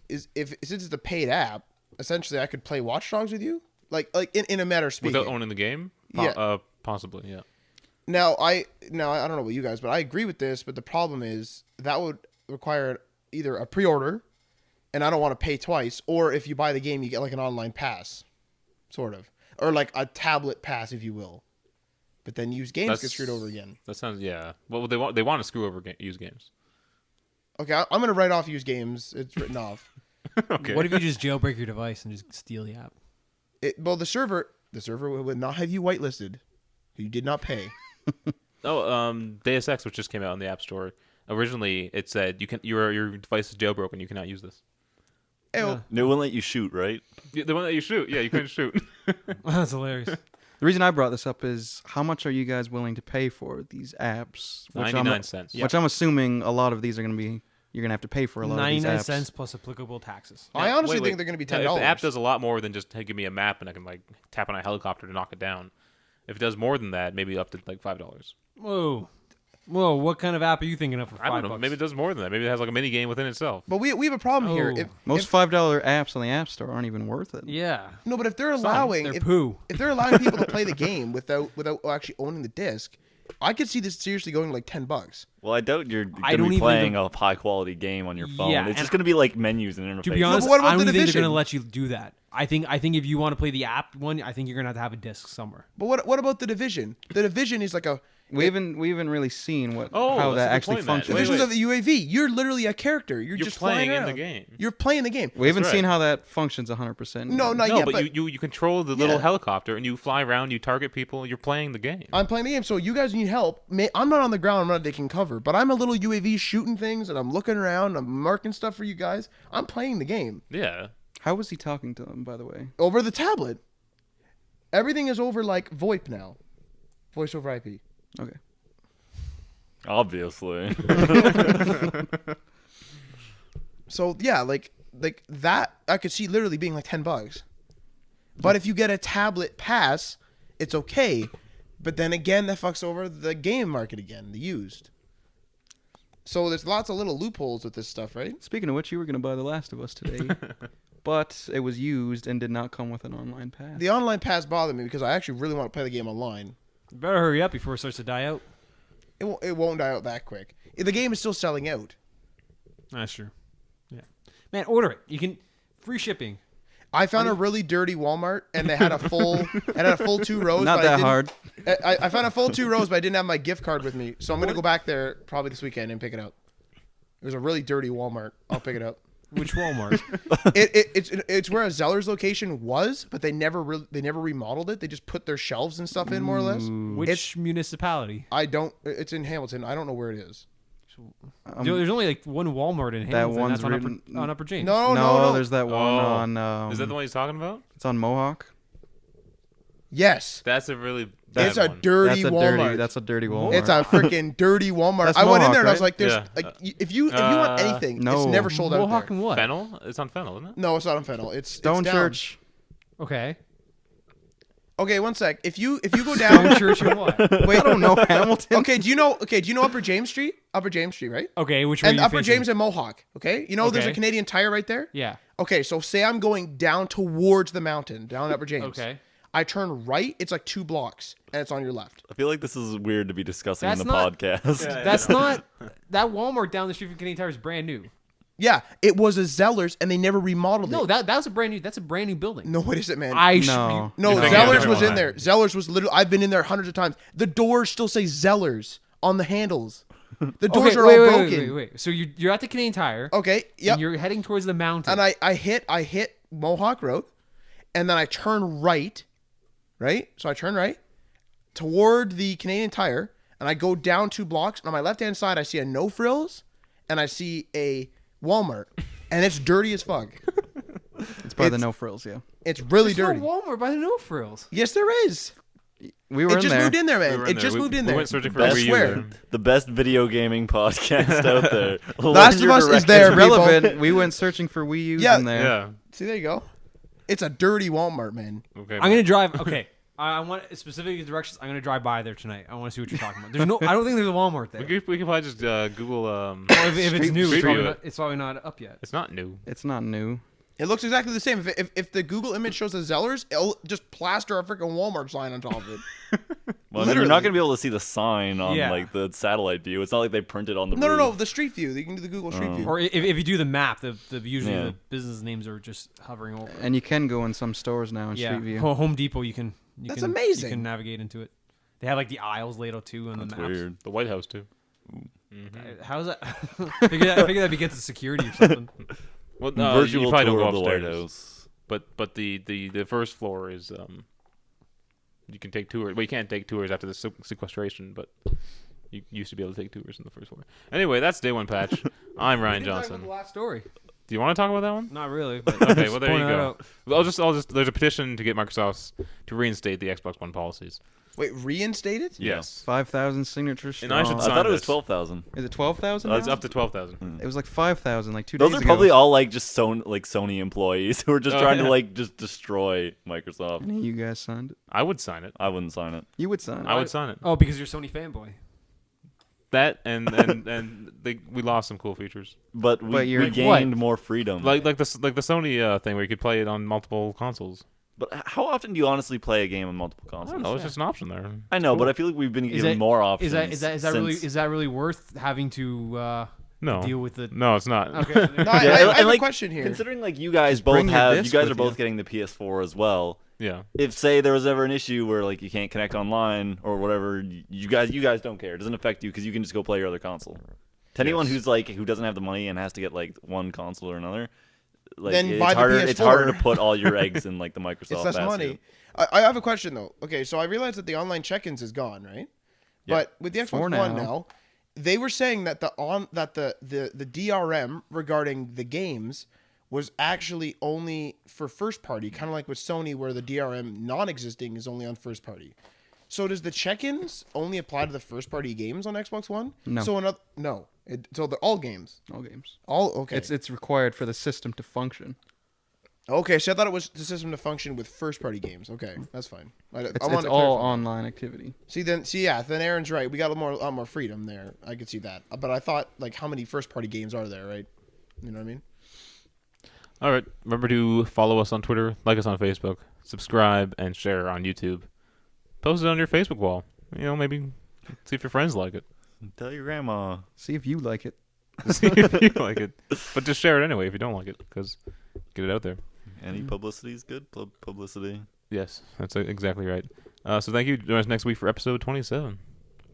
Since it's a paid app, essentially I could play Watch Dogs with you, like in a matter of speaking. Without owning the game, Yeah. possibly, yeah. Now I don't know about you guys, but I agree with this. But the problem is that would require either a pre-order, and I don't want to pay twice, or if you buy the game, you get like an online pass. sort of, or like a tablet pass, if you will. But then used games get screwed over again. That sounds Well, they want to screw over used games. Okay, I'm gonna write off used games. It's written off. Okay. What if you just jailbreak your device and just steal the app? Well, the server would not have you whitelisted. You did not pay. Deus Ex, which just came out on the App Store. Originally, it said your device is jailbroken. You cannot use this. Ew. They won't let you shoot, right? The one that you shoot, you couldn't shoot. That's hilarious. The reason I brought this up is how much are you guys willing to pay for these apps? 99 cents. Which I'm assuming a lot of these are going to be, you're going to have to pay for a lot of these 99 apps. cents plus applicable taxes. I honestly Wait. think they're gonna be $10. If the app does a lot more than just hey, give me a map and I can like tap on a helicopter to knock it down. If it does more than that, maybe up to like $5. Whoa! What kind of app are you thinking of for $5? I don't know. Maybe it does more than that. Maybe it has like a mini game within itself. But we have a problem here. Oh. Most $5 apps on the App Store aren't even worth it. Yeah, No, but if they're allowing they're poo. if they're allowing people to play the game without actually owning the disc, I could see this seriously going like $10. Well, I doubt you're I going to don't be even playing think- a high quality game on your phone. Yeah, It's and just going to be like menus and interfaces. To be honest, but what about I don't The think they're Division? going to let you do that. I think if you want to play the app one, I think you're going to have a disc somewhere. But what about the Division? The Division is like a We haven't really seen how that's a that good actually point, Matt. functions. Wait, Divisions of the UAV. You're literally a character. You're just playing flying in around. the game. You're playing the game. We haven't That's seen right. how that functions 100%. No, not No, yet. but you control the little Yeah. helicopter and you fly around, you target people, you're playing the game. I'm playing the game, so you guys need help. I'm not on the ground. I'm not taking cover, but I'm a little UAV shooting things, and I'm looking around. I'm marking stuff for you guys. I'm playing the game Yeah. How was he talking to them, by the way? over the tablet. Everything is over like VoIP now, voice over IP. Okay. Obviously. So yeah, like that, I could see literally being like $10. But if you get a tablet pass, it's okay. But then again, that fucks over the game market again, the used. So there's lots of little loopholes with this stuff, right? Speaking of which, you were going to buy The Last of Us today, but it was used and did not come with an online pass. The online pass bothered me because I actually really want to play the game online. You better hurry up before it starts to die out. It won't die out that quick. The game is still selling out. That's true. Yeah, man, order it. You can free shipping. I found a really dirty Walmart, and they had a full 2 rows. Not but that hard. I found a full 2 rows, but I didn't have my gift card with me, so I'm gonna go back there probably this weekend and pick it up. It was a really dirty Walmart. I'll pick it up. Which Walmart? It's where a Zeller's location was, but they never remodeled it. They just put their shelves and stuff in, more or less. Which municipality? It's in Hamilton. I don't know where it is. There's only like one Walmart in Hamilton. That one's that's on written- on Upper James. No. There's that one on. Is that the one he's talking about? It's on Mohawk. Yes. That's a really bad It's a one. dirty Walmart. That's a dirty Walmart. It's a freaking dirty Walmart. That's I went in Mohawk, there and I was right? like, "There's Yeah. like, if you want anything, no. it's never sold out Mohawk there." and what? Fennel? It's on Fennel, isn't it? No, it's not on Fennel. It's Stone down. Church. Okay. Okay, one sec. If you go Stone down, Church and what? wait, I don't know Hamilton. Okay, do you know Upper James Street? Upper James Street, right? Okay, which way And are you Upper facing? James and Mohawk. Okay, you know there's a Okay. Canadian Tire right there. Yeah. Okay, so say I'm going down towards the mountain, down Upper James. Okay. I turn right. It's like 2 blocks, and it's on your left. I feel like this is weird to be discussing That's in the not- podcast. That's not that Walmart down the street from Canadian Tire is brand new. Yeah, it was a Zeller's, and they never remodeled No, it. that's a brand new. That's a brand new building. No, it isn't, man. No. No, You're thinking of a Zellers different was in one. there. Zellers was literally. I've been in there hundreds of times. The doors still say Zellers on the handles. The doors are all broken. Wait. So you're at the Canadian Tire. Okay, yep. And you're heading towards the mountain. And I hit Mohawk Road, and then I turn right. So I turn right toward the Canadian Tire, and I go down 2 blocks. And on my left hand side, I see a No Frills, and I see a Walmart, and it's dirty as fuck. It's by the It's- No Frills, yeah. It's really There's dirty. no Walmart by the No Frills. Yes, there is. We were It in just there. moved in there, man. We were in It there. just moved in there. We went searching for Best a Wii U swear. there. The best video gaming podcast out there. Last of Us is there, It's people. relevant. We went searching for Wii U's Yeah. in there. Yeah. See, there you go. It's a dirty Walmart, man. Okay. I'm gonna drive. Okay. I want specific directions. I'm gonna drive by there tonight. I want to see what you're talking about. There's no. I don't think there's a Walmart there. We can probably just Google. Well, if it's new, Street View. it's probably not up yet. It's not new. It's not new. It looks exactly the same. If the Google image shows the Zellers, it'll just plaster a freaking Walmart sign on top of it. Well, I mean, you're not going to be able to see the sign on Yeah. like the satellite view. It's not like they printed on the No, roof. the Street View. You can do the Google Street View. Or if you do the map, usually Yeah. the business names are just hovering over. And you can go in some stores now in Yeah, Street View. Home Depot, That's you amazing. can navigate into it. They have like the aisles laid out too, and That's the maps. weird. The White House too. How's that? I figure that begins with security or something. Well, Virtual you probably don't tour go of the White upstairs. House. But the first floor is you can take tours. Well, you can't take tours after the sequestration, but you used to be able to take tours in the first floor. Anyway, that's Day One Patch. I'm Ryan Johnson. The last story. Do you want to talk about that one? Not really. But Okay, well there you pointing that go. out. Well, I'll just. There's a petition to get Microsoft to reinstate the Xbox One policies. Wait, reinstate it? Yeah. Yes. 5,000 signatures And I should strong. I sign thought it was this. 12,000. Is it 12,000? It's now? up to 12,000. It was like 5,000 like 2 Those days are ago. probably all like just Sony employees who are just Oh, trying yeah. to like just destroy Microsoft. Any of you guys signed it? I would sign it. I wouldn't sign it. You would sign it. I would sign it. Oh, because you're a Sony fanboy. That and we lost some cool features. But But we you're- Like gained what? more freedom. Like the Sony thing where you could play it on multiple consoles. But how often do you honestly play a game on multiple I consoles? don't know. It's just an option there. I know, but I feel like we've been given more options. Is that really since- really worth having to No. deal with the? No, it's not. Okay. No, I Yeah, have and, a like, question here. Considering like you guys both bring your have, you disc guys are with both you. getting the PS4 as well. Yeah. If say there was ever an issue where like you can't connect online or whatever, you guys don't care. It doesn't affect you because you can just go play your other console. To anyone Yes. who's like who doesn't have the money and has to get like one console or another, like Then it's buy the harder. It's harder to PS4. put all your eggs in like the Microsoft. It's less basket. money. I have a question though. Okay, so I realized that the online check-ins is gone, right? Yeah. But with the For Xbox One now. now, they were saying that the DRM regarding the games was actually only for first party, kind of like with Sony, where the DRM non-existing is only on first party. So does the check-ins only apply to the first party games on Xbox One? No. So so they're all games. All games. All okay. It's required for the system to function. Okay, so I thought it was the system to function with first party games. Okay, that's fine. It's wanted to all clarify. online activity. Then Aaron's right. We got a lot more freedom there. I could see that. But I thought, like, how many first party games are there, right? You know what I mean? All right. Remember to follow us on Twitter, like us on Facebook, subscribe, and share on YouTube. Post it on your Facebook wall. You know, maybe see if your friends like it. Tell your grandma. See if you like it. See if you like it. But just share it anyway if you don't like it, because get it out there. Any publicity is good publicity. Yes, that's exactly right. So thank you. Join us next week for episode 27.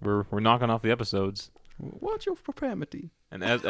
We're knocking off the episodes. Watch your profanity. And as